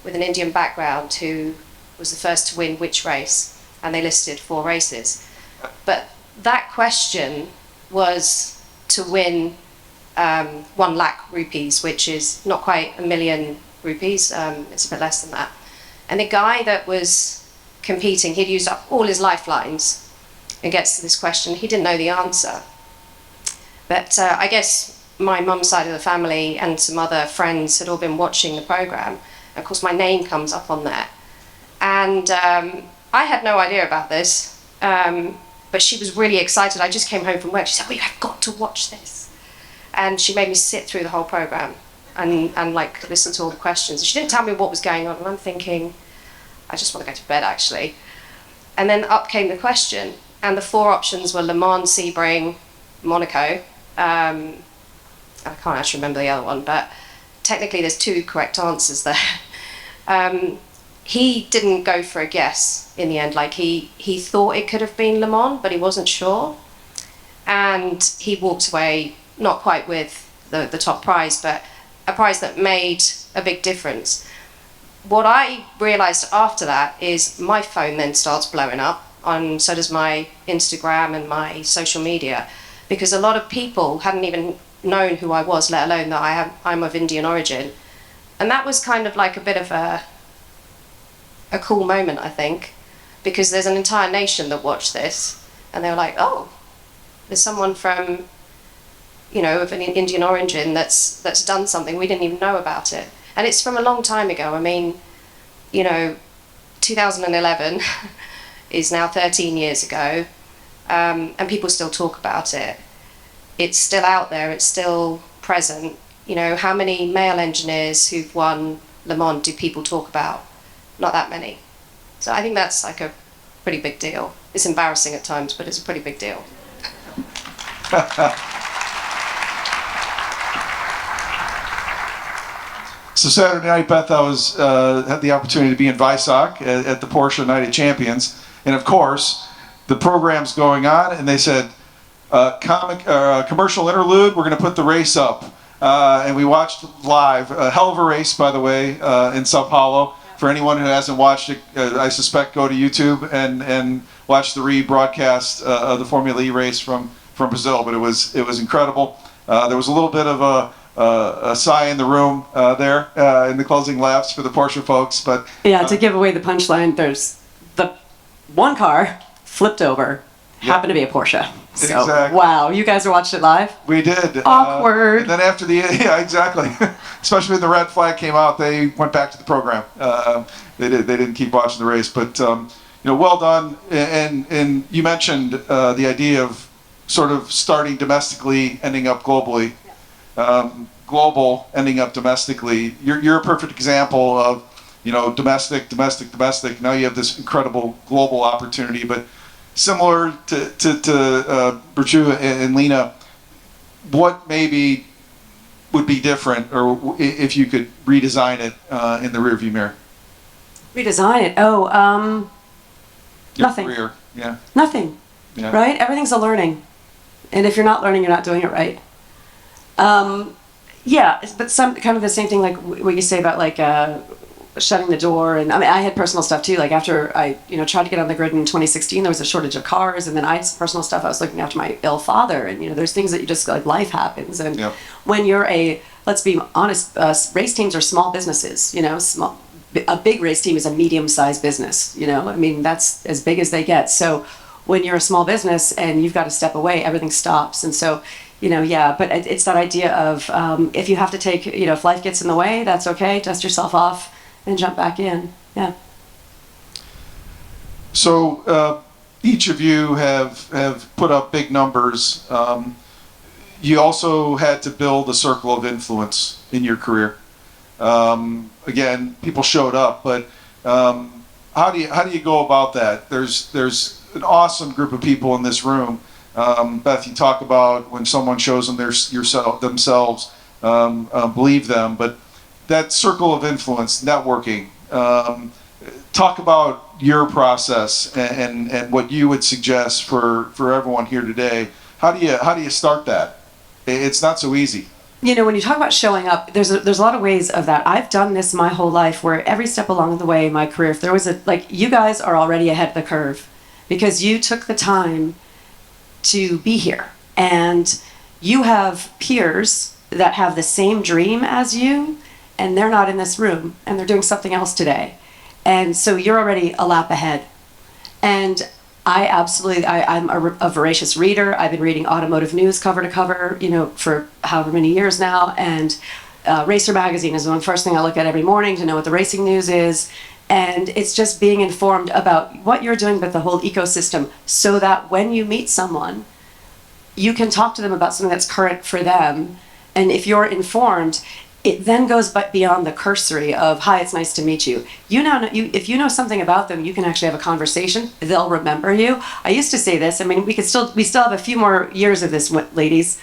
with an Indian background who was the first to win which race, and they listed 4 races. But that question was to win 1 lakh rupees, which is not quite a million rupees, it's a bit less than that. And the guy that was competing, he'd used up all his lifelines and gets to this question, he didn't know the answer. But I guess my mum's side of the family and some other friends had all been watching the program. Of course, my name comes up on there. And I had no idea about this, but she was really excited. I just came home from work. She said, "Oh, you have got to watch this." And she made me sit through the whole program and like listen to all the questions. She didn't tell me what was going on, and I'm thinking, I just want to go to bed, actually. And then up came the question, and the 4 options were Le Mans, Sebring, Monaco. I can't actually remember the other one, but technically there's 2 correct answers there. He didn't go for a guess in the end. Like he thought it could have been Le Mans, but he wasn't sure. And he walked away not quite with the top prize, but a prize that made a big difference. What I realized after that is my phone then starts blowing up, and so does my Instagram and my social media, because a lot of people hadn't even known who I was, let alone that I'm of Indian origin. And that was kind of like a bit of a cool moment, I think, because there's an entire nation that watched this, and they were like, oh, there's someone from, you know, of an Indian origin that's done something, we didn't even know about it. And it's from a long time ago. I mean, you know, 2011 is now 13 years ago, and people still talk about it. It's still out there, it's still present. You know, how many male engineers who've won Le Mans do people talk about? Not that many. So I think that's like a pretty big deal. It's embarrassing at times, but it's a pretty big deal. So Saturday night, Beth, I had the opportunity to be in Weissach at the Porsche Night of Champions, and of course, the program's going on, and they said, commercial interlude, we're going to put the race up. And we watched live, a hell of a race, by the way, in Sao Paulo. For anyone who hasn't watched it, I suspect go to YouTube and watch the rebroadcast of the Formula E race from Brazil. But it was incredible. There was a little bit of a sigh in the room there in the closing laps for the Porsche folks. But yeah, to give away the punchline, there's the one car flipped over, happened to be a Porsche. So, exactly. Wow, you guys are watching it live? We did. Awkward. And then after yeah, exactly. Especially when the red flag came out, they went back to the program. They didn't keep watching the race, but you know, well done. And you mentioned the idea of sort of starting domestically, ending up globally. Global, ending up domestically. You're a perfect example of, you know, domestic. Now you have this incredible global opportunity, but similar to Burcu and Leena, what maybe would be different, or if you could redesign it in the rearview mirror? Redesign it? Oh, nothing. Career. Yeah. Nothing. Yeah. Right? Everything's a learning. And if you're not learning, you're not doing it right. Yeah, but some kind of the same thing like what you say about like shutting the door. And I mean, I had personal stuff too. Like after I, you know, tried to get on the grid in 2016, there was a shortage of cars, and then I had some personal stuff. I was looking after my ill father, and you know, there's things that you just like life happens. And when you're let's be honest, race teams are small businesses. You know, a big race team is a medium-sized business. You know, I mean, that's as big as they get. So when you're a small business and you've got to step away, everything stops. And so, you know, yeah, but it's that idea of if you have to take, you know, if life gets in the way, that's okay. Dust yourself off and jump back in. Yeah. So each of you have put up big numbers. You also had to build a circle of influence in your career. Again, people showed up, but how do you go about that? There's an awesome group of people in this room. Beth, you talk about when someone shows them themselves, believe them, but that circle of influence, networking. Talk about your process and what you would suggest for everyone here today. How do you start that? It's not so easy. You know, when you talk about showing up, there's a lot of ways of that. I've done this my whole life, where every step along the way in my career, if there was you guys are already ahead of the curve because you took the time to be here, and you have peers that have the same dream as you, and they're not in this room, and they're doing something else today. And so you're already a lap ahead. And I'm a voracious reader. I've been reading automotive news cover to cover, for however many years now. And Racer Magazine is the first thing I look at every morning to know what the racing news is. And it's just being informed about what you're doing with the whole ecosystem, so that when you meet someone, you can talk to them about something that's current for them. And if you're informed, it then goes beyond the cursory of, hi, it's nice to meet you. If you know something about them, you can actually have a conversation. They'll remember you. I used to say this. I mean, we still have a few more years of this, ladies.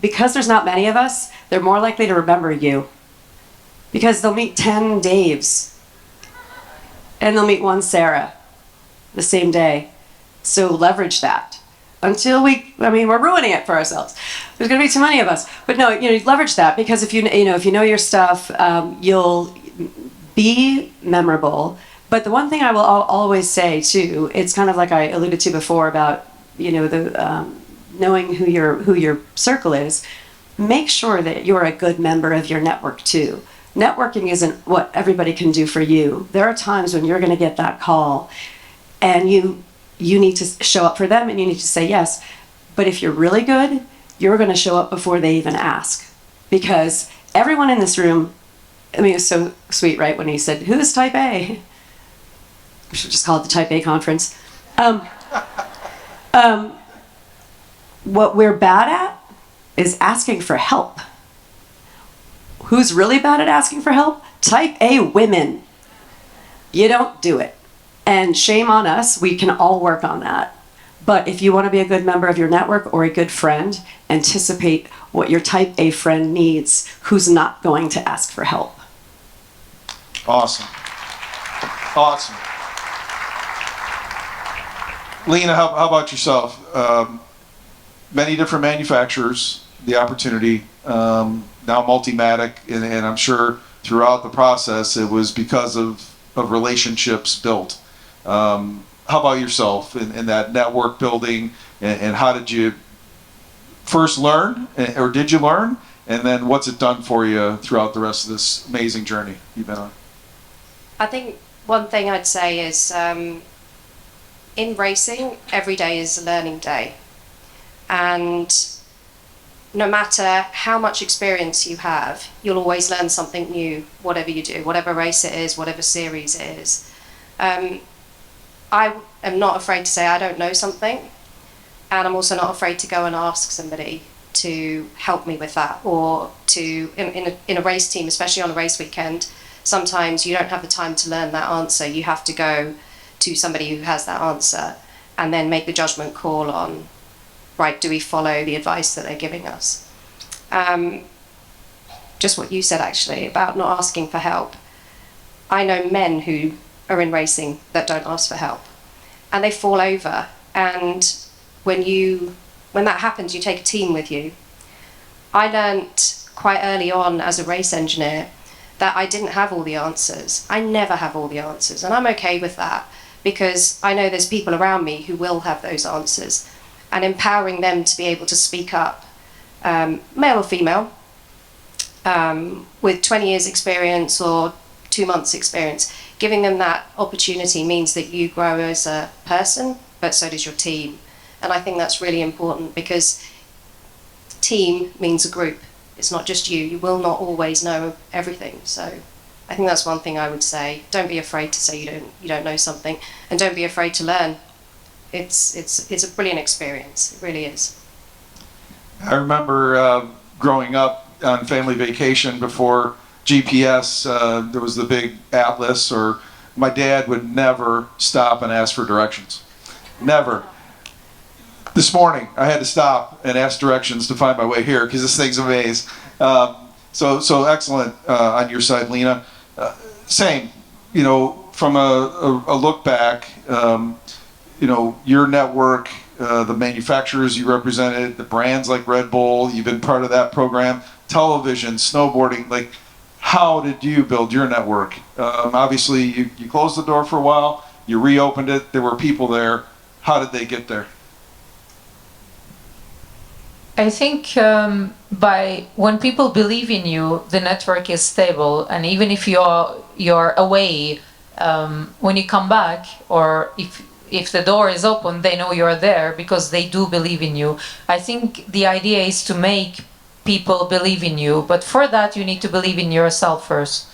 Because there's not many of us, they're more likely to remember you. Because they'll meet 10 Daves. And they'll meet one Sarah the same day. So leverage that. Until we're ruining it for ourselves. There's going to be too many of us. But no, leverage that, because if you know your stuff, you'll be memorable. But the one thing I will always say too, it's kind of like I alluded to before about, the knowing who your circle is. Make sure that you're a good member of your network too. Networking isn't what everybody can do for you. There are times when you're going to get that call, and you need to show up for them, and you need to say yes. But if you're really good, you're going to show up before they even ask. Because everyone in this room, it was so sweet, right, when he said, who's type A? We should just call it the type A conference. What we're bad at is asking for help. Who's really bad at asking for help? Type A women. You don't do it. And shame on us, we can all work on that. But if you want to be a good member of your network or a good friend, anticipate what your type A friend needs, who's not going to ask for help. Awesome. Awesome. Leena, how about yourself? Many different manufacturers, the opportunity, now Multimatic, and I'm sure throughout the process it was because of relationships built. How about yourself in that network building, and how did you first learn, or did you learn, and then what's it done for you throughout the rest of this amazing journey you've been on? I think one thing I'd say is in racing, every day is a learning day. And no matter how much experience you have, you'll always learn something new, whatever you do, whatever race it is, whatever series it is. I am not afraid to say I don't know something, and I'm also not afraid to go and ask somebody to help me with that, or to, in a race team, especially on a race weekend, sometimes you don't have the time to learn that answer. You have to go to somebody who has that answer and then make the judgment call on, right, do we follow the advice that they're giving us? Just what you said, actually, about not asking for help. I know men who are in racing that don't ask for help, and they fall over. And when that happens, you take a team with you. I learnt quite early on as a race engineer that I didn't have all the answers. I never have all the answers, and I'm okay with that, because I know there's people around me who will have those answers. And empowering them to be able to speak up, male or female, with 20 years experience or 2 months experience, giving them that opportunity means that you grow as a person, but so does your team. And I think that's really important, because team means a group. It's not just you. You will not always know everything. So I think that's one thing I would say. Don't be afraid to say you don't know something, and don't be afraid to learn. It's a brilliant experience. It really is. I remember growing up on family vacation before GPS, there was the big atlas, or my dad would never stop and ask for directions. Never. This morning, I had to stop and ask directions to find my way here because this thing's a maze. So excellent on your side, Leena. Same, from a look back, your network, the manufacturers you represented, the brands like Red Bull, you've been part of that program, television, snowboarding, like how did you build your network? Obviously, you closed the door for a while, you reopened it, there were people there. How did they get there? I think when people believe in you, the network is stable, and even if you're away, when you come back, or if the door is open, they know you're there because they do believe in you. I think the idea is to make people believe in you, but for that you need to believe in yourself first.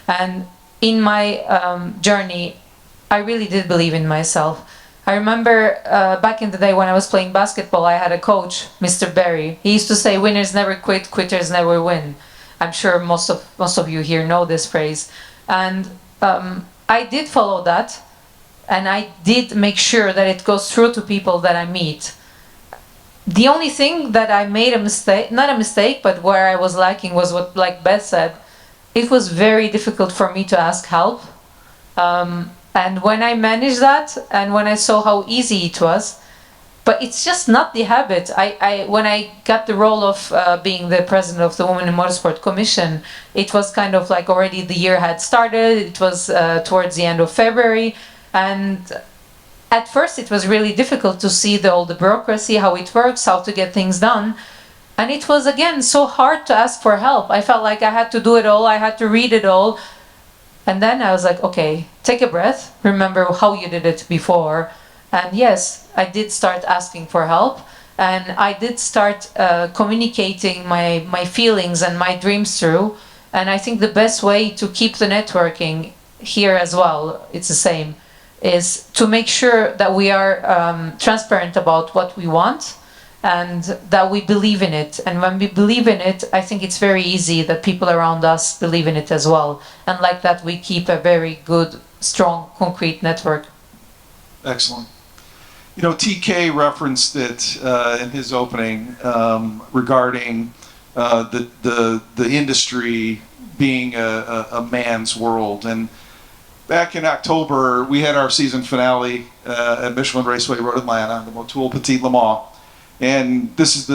And in my journey, I really did believe in myself. I remember back in the day when I was playing basketball, I had a coach, Mr. Barry. He used to say, "Winners never quit, quitters never win." I'm sure most of you here know this phrase. And I did follow that, and I did make sure that it goes through to people that I meet. The only thing that I made a mistake, not a mistake, but where I was lacking was what, like Beth said, it was very difficult for me to ask help. And when I managed that, and when I saw how easy it was, but it's just not the habit. When I got the role of being the president of the Women in Motorsport Commission, it was kind of like already the year had started. It was towards the end of February, and at first it was really difficult to see all the bureaucracy, how it works, how to get things done. And it was, again, so hard to ask for help. I felt like I had to do it all, I had to read it all. And then I was like, okay, take a breath, remember how you did it before. And yes, I did start asking for help, and I did start communicating my feelings and my dreams through. And I think the best way to keep the networking here as well, it's the same, is to make sure that we are transparent about what we want and that we believe in it. And when we believe in it, I think it's very easy that people around us believe in it as well. And like that, we keep a very good, strong, concrete network. Excellent. TK referenced it in his opening regarding the industry being a man's world. And back in October, we had our season finale at Michelin Raceway Road Atlanta, the Motul Petit Le Mans. And this is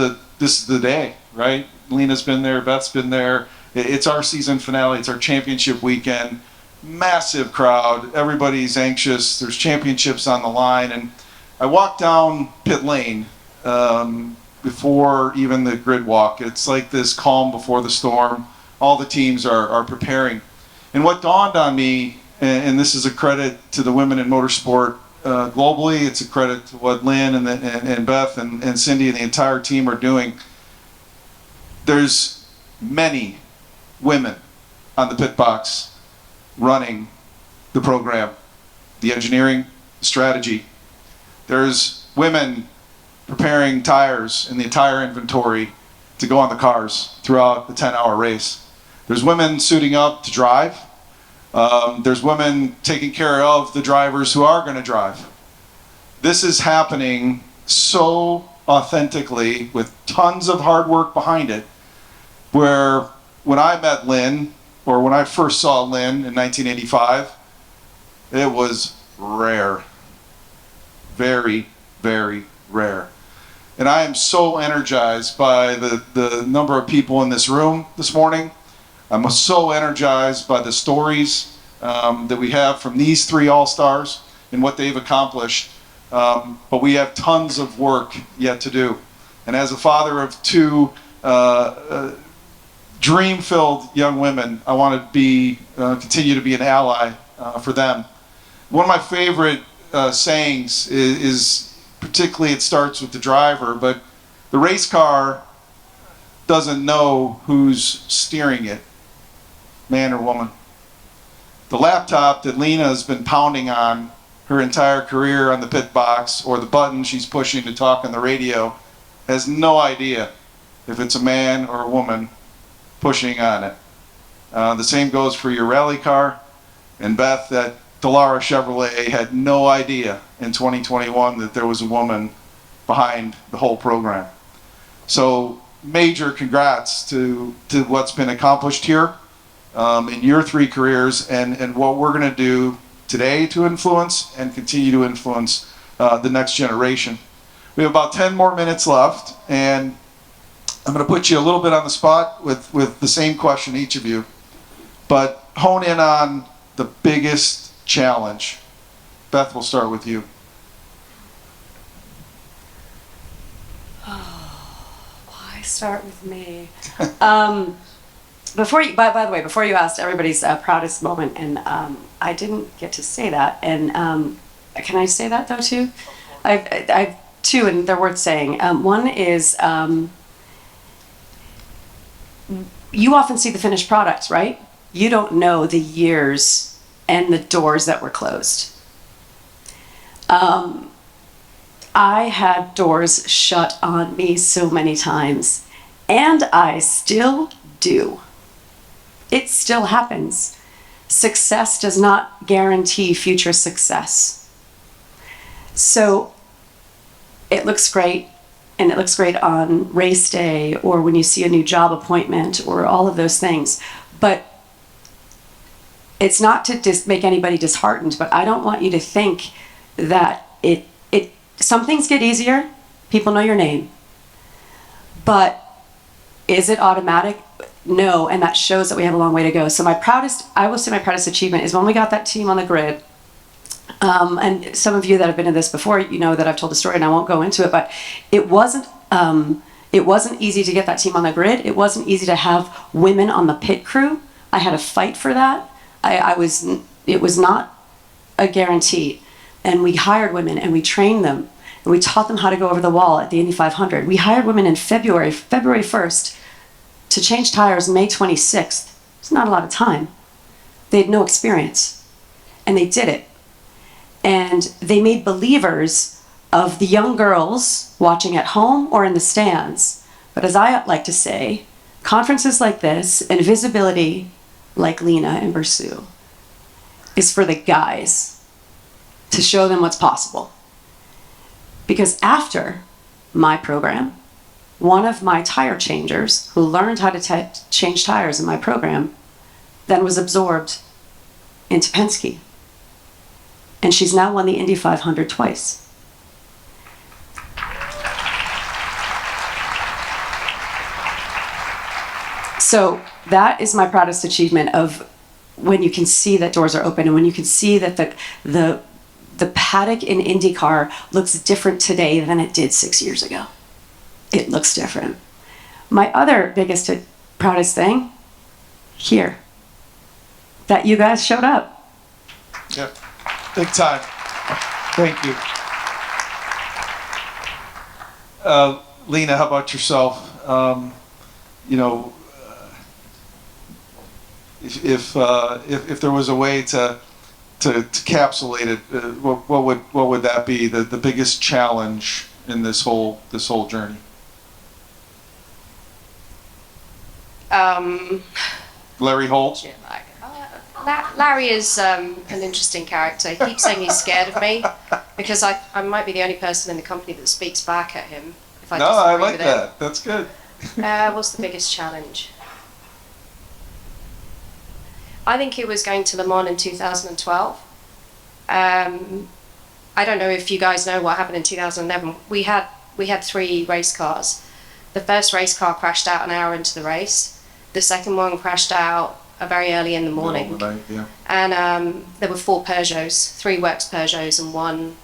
the day, right? Leena's been there, Beth's been there. It's our season finale, it's our championship weekend. Massive crowd, everybody's anxious, there's championships on the line. And I walked down pit lane before even the grid walk. It's like this calm before the storm. All the teams are preparing. And what dawned on me, and this is a credit to the women in motorsport globally, it's a credit to what Lynn and Beth and Cindy and the entire team are doing. There's many women on the pit box running the program, the engineering, the strategy. There's women preparing tires and the entire inventory to go on the cars throughout the 10-hour race. There's women suiting up to drive. There's women taking care of the drivers who are going to drive. This is happening so authentically with tons of hard work behind it, where when I met Lynn, or when I first saw Lynn in 1985, it was rare. Very, very rare. And I am so energized by the number of people in this room this morning. I'm so energized by the stories that we have from these three all-stars and what they've accomplished. But we have tons of work yet to do. And as a father of two dream-filled young women, I want to continue to be an ally for them. One of my favorite sayings is particularly, it starts with the driver, but the race car doesn't know who's steering it, man or woman. The laptop that Leena has been pounding on her entire career on the pit box, or the button she's pushing to talk on the radio, has no idea if it's a man or a woman pushing on it. The same goes for your rally car. And Beth, that Dallara Chevrolet had no idea in 2021 that there was a woman behind the whole program. So major congrats to what's been accomplished here in your 3 careers, and what we're going to do today to influence and continue to influence the next generation. We have about 10 more minutes left, and I'm going to put you a little bit on the spot with the same question, each of you, but hone in on the biggest challenge. Beth, we'll start with you. Why start with me? Before you, by the way, before you asked everybody's proudest moment, and I didn't get to say that, and can I say that though too? I've 2, and they're worth saying. One is you often see the finished products, right? You don't know the years and the doors that were closed. I had doors shut on me so many times, and I still do. It still happens. Success does not guarantee future success. So it looks great, and it looks great on race day, or when you see a new job appointment, or all of those things. But it's not to make anybody disheartened, but I don't want you to think that some things get easier, people know your name. But is it automatic? No, and that shows that we have a long way to go. So I will say my proudest achievement is when we got that team on the grid. And some of you that have been in this before, you know that I've told the story and I won't go into it, but it wasn't easy to get that team on the grid. It wasn't easy to have women on the pit crew. I had to fight for that. It was not a guarantee. And we hired women and we trained them and we taught them how to go over the wall at the Indy 500. We hired women in February 1st to change tires May 26th. It's not a lot of time. They had no experience and they did it. And they made believers of the young girls watching at home or in the stands. But as I like to say, conferences like this and visibility like Leena and Burcu is for the guys to show them what's possible. Because after my program, one of my tire changers who learned how to change tires in my program then was absorbed into Penske. And she's now won the Indy 500 twice. So that is my proudest achievement, of when you can see that doors are open and when you can see that the paddock in IndyCar looks different today than it did 6 years ago. It looks different. My other biggest, proudest thing, here, that you guys showed up. Yeah, big time. Thank you. Leena, how about yourself? If there was a way to encapsulate it, what would that be? The biggest challenge in this whole journey? Larry Holt. Larry is an interesting character. He keeps saying he's scared of me because I might be the only person in the company that speaks back at him. If I I like that. That's good. What's the biggest challenge? I think it was going to Le Mans in 2012. I don't know if you guys know what happened in 2011. We had 3 race cars. The first race car crashed out an hour into the race. The second one crashed out very early in the morning. Yeah. And there were 4 Peugeots, 3 works Peugeots and 1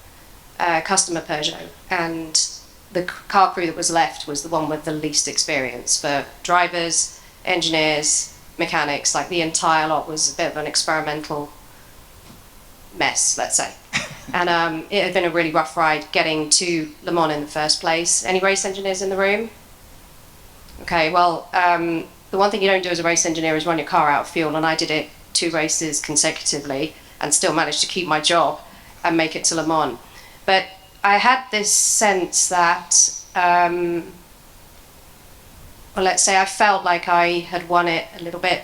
customer Peugeot. And the car crew that was left was the one with the least experience. For drivers, engineers, mechanics, like the entire lot was a bit of an experimental mess, let's say. And it had been a really rough ride getting to Le Mans in the first place. Any race engineers in the room? Okay, well, the one thing you don't do as a race engineer is run your car out of fuel, and I did it 2 races consecutively and still managed to keep my job and make it to Le Mans. But I had this sense that, well, let's say I felt like I had won it a little bit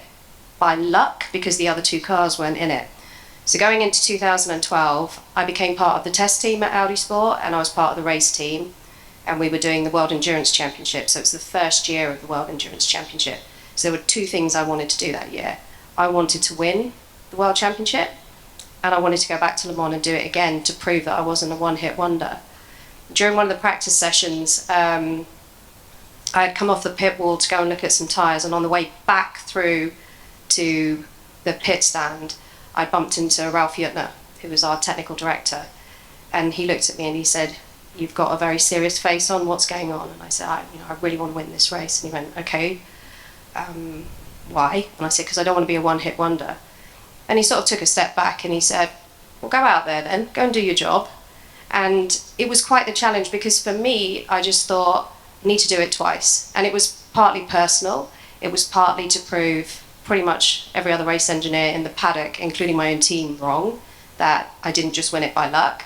by luck because the other 2 cars weren't in it. So going into 2012, I became part of the test team at Autosport, and I was part of the race team, and we were doing the World Endurance Championship. So it was the first year of the World Endurance Championship. So there were 2 things I wanted to do that year. I wanted to win the World Championship, and I wanted to go back to Le Mans and do it again to prove that I wasn't a one-hit wonder. During one of the practice sessions, I had come off the pit wall to go and look at some tyres, and on the way back through to the pit stand, I bumped into Ralph Jutner, who was our technical director, and he looked at me and he said, "You've got a very serious face on, what's going on?" And I said, I really want to win this race. And he went, "Okay, why?" And I said, "Because I don't want to be a one-hit wonder." And he sort of took a step back and he said, "Well, go out there then, go and do your job." And it was quite the challenge because for me, I just thought, I need to do it twice. And it was partly personal, it was partly to prove pretty much every other race engineer in the paddock, including my own team, wrong, that I didn't just win it by luck.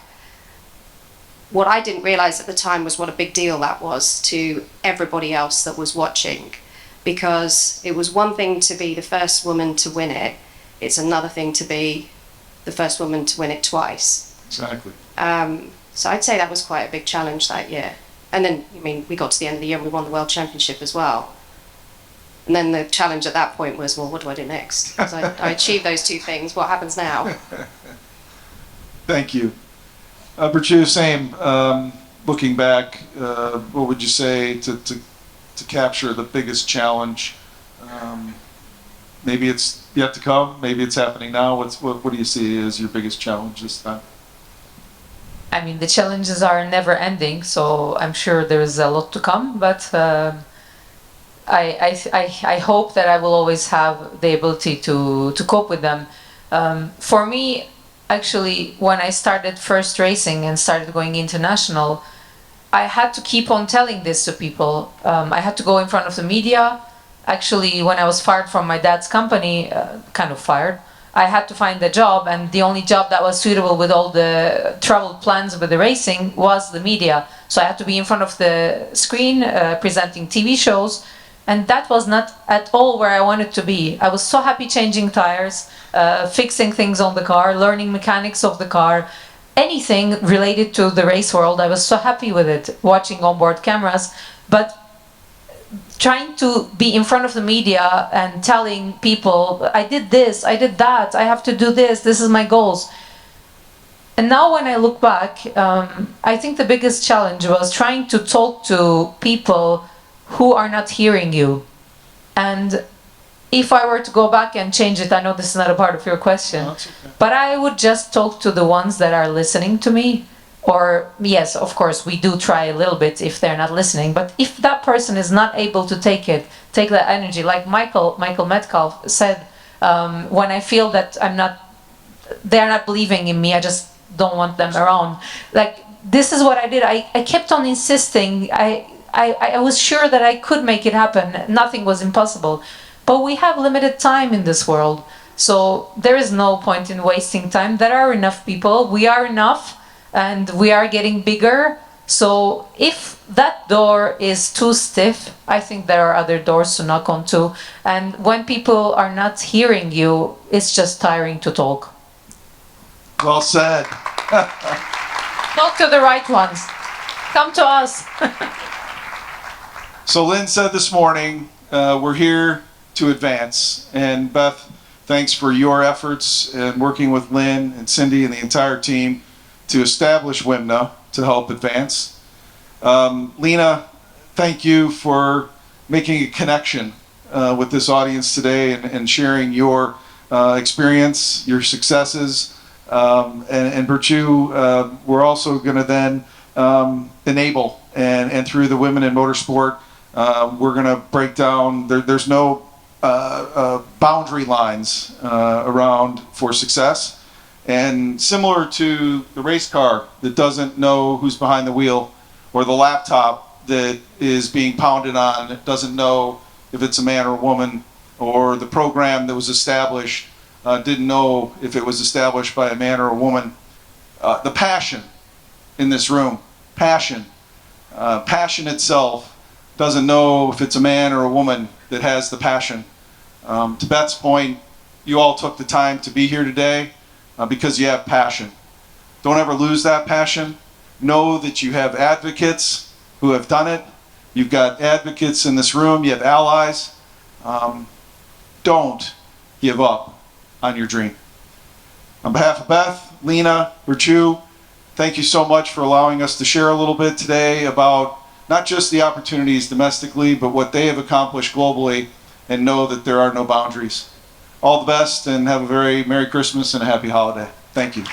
What I didn't realise at the time was what a big deal that was to everybody else that was watching, because it was one thing to be the first woman to win it, it's another thing to be the first woman to win it twice. Exactly. So I'd say that was quite a big challenge that year. And then, we got to the end of the year and we won the World Championship as well. And then the challenge at that point was, well, what do I do next? Because I achieved those 2 things, what happens now? Thank you. Burcu, same. Looking back, what would you say to capture the biggest challenge? Maybe it's yet to come. Maybe it's happening now. What do you see as your biggest challenge this time? I mean, the challenges are never ending, so I'm sure there is a lot to come, but I hope that I will always have the ability to cope with them. For me, actually, when I started first racing and started going international, I had to keep on telling this to people. I had to go in front of the media. Actually, when I was fired from my dad's company, kind of fired, I had to find a job, and the only job that was suitable with all the travel plans with the racing was the media. So I had to be in front of the screen, presenting TV shows, and that was not at all where I wanted to be. I was so happy changing tires, fixing things on the car, learning mechanics of the car, anything related to the race world. I was so happy with it, watching onboard cameras, but trying to be in front of the media and telling people, I did this, I did that, I have to do this is my goals. And now when I look back, I think the biggest challenge was trying to talk to people who are not hearing you. And if I were to go back and change it, I know this is not a part of your question, No, that's okay. but I would just talk to the ones that are listening to me. Or, yes, of course, we do try a little bit if they're not listening, but if that person is not able to take that energy, like Michael Metcalf said, when I feel that they're not believing in me, I just don't want them around. Like, this is what I did. I kept on insisting. I was sure that I could make it happen. Nothing was impossible. But we have limited time in this world, so there is no point in wasting time. There are enough people. We are enough. And we are getting bigger. So if that door is too stiff, I think there are other doors to knock on too. And when people are not hearing you, it's just tiring to talk. Well said. Talk to the right ones. Come to us. So Lynn said this morning, we're here to advance. And Beth, thanks for your efforts in working with Lynn and Cindy and the entire team to establish WIMNA to help advance. Leena, thank you for making a connection with this audience today and sharing your experience, your successes. And Burcu, we're also going to then enable, and through the Women in Motorsport, we're going to break down, there's no boundary lines around for success. And similar to the race car that doesn't know who's behind the wheel, or the laptop that is being pounded on, it doesn't know if it's a man or a woman, or the program that was established didn't know if it was established by a man or a woman. The passion in this room, passion itself doesn't know if it's a man or a woman that has the passion. To Beth's point, you all took the time to be here today because you have passion. Don't ever lose that passion. Know that you have advocates who have done it. You've got advocates in this room. You have allies. Don't give up on your dream. On behalf of Beth, Leena, Burcu, thank you so much for allowing us to share a little bit today about not just the opportunities domestically, but what they have accomplished globally, and know that there are no boundaries. All the best, and have a very Merry Christmas and a Happy Holiday. Thank you.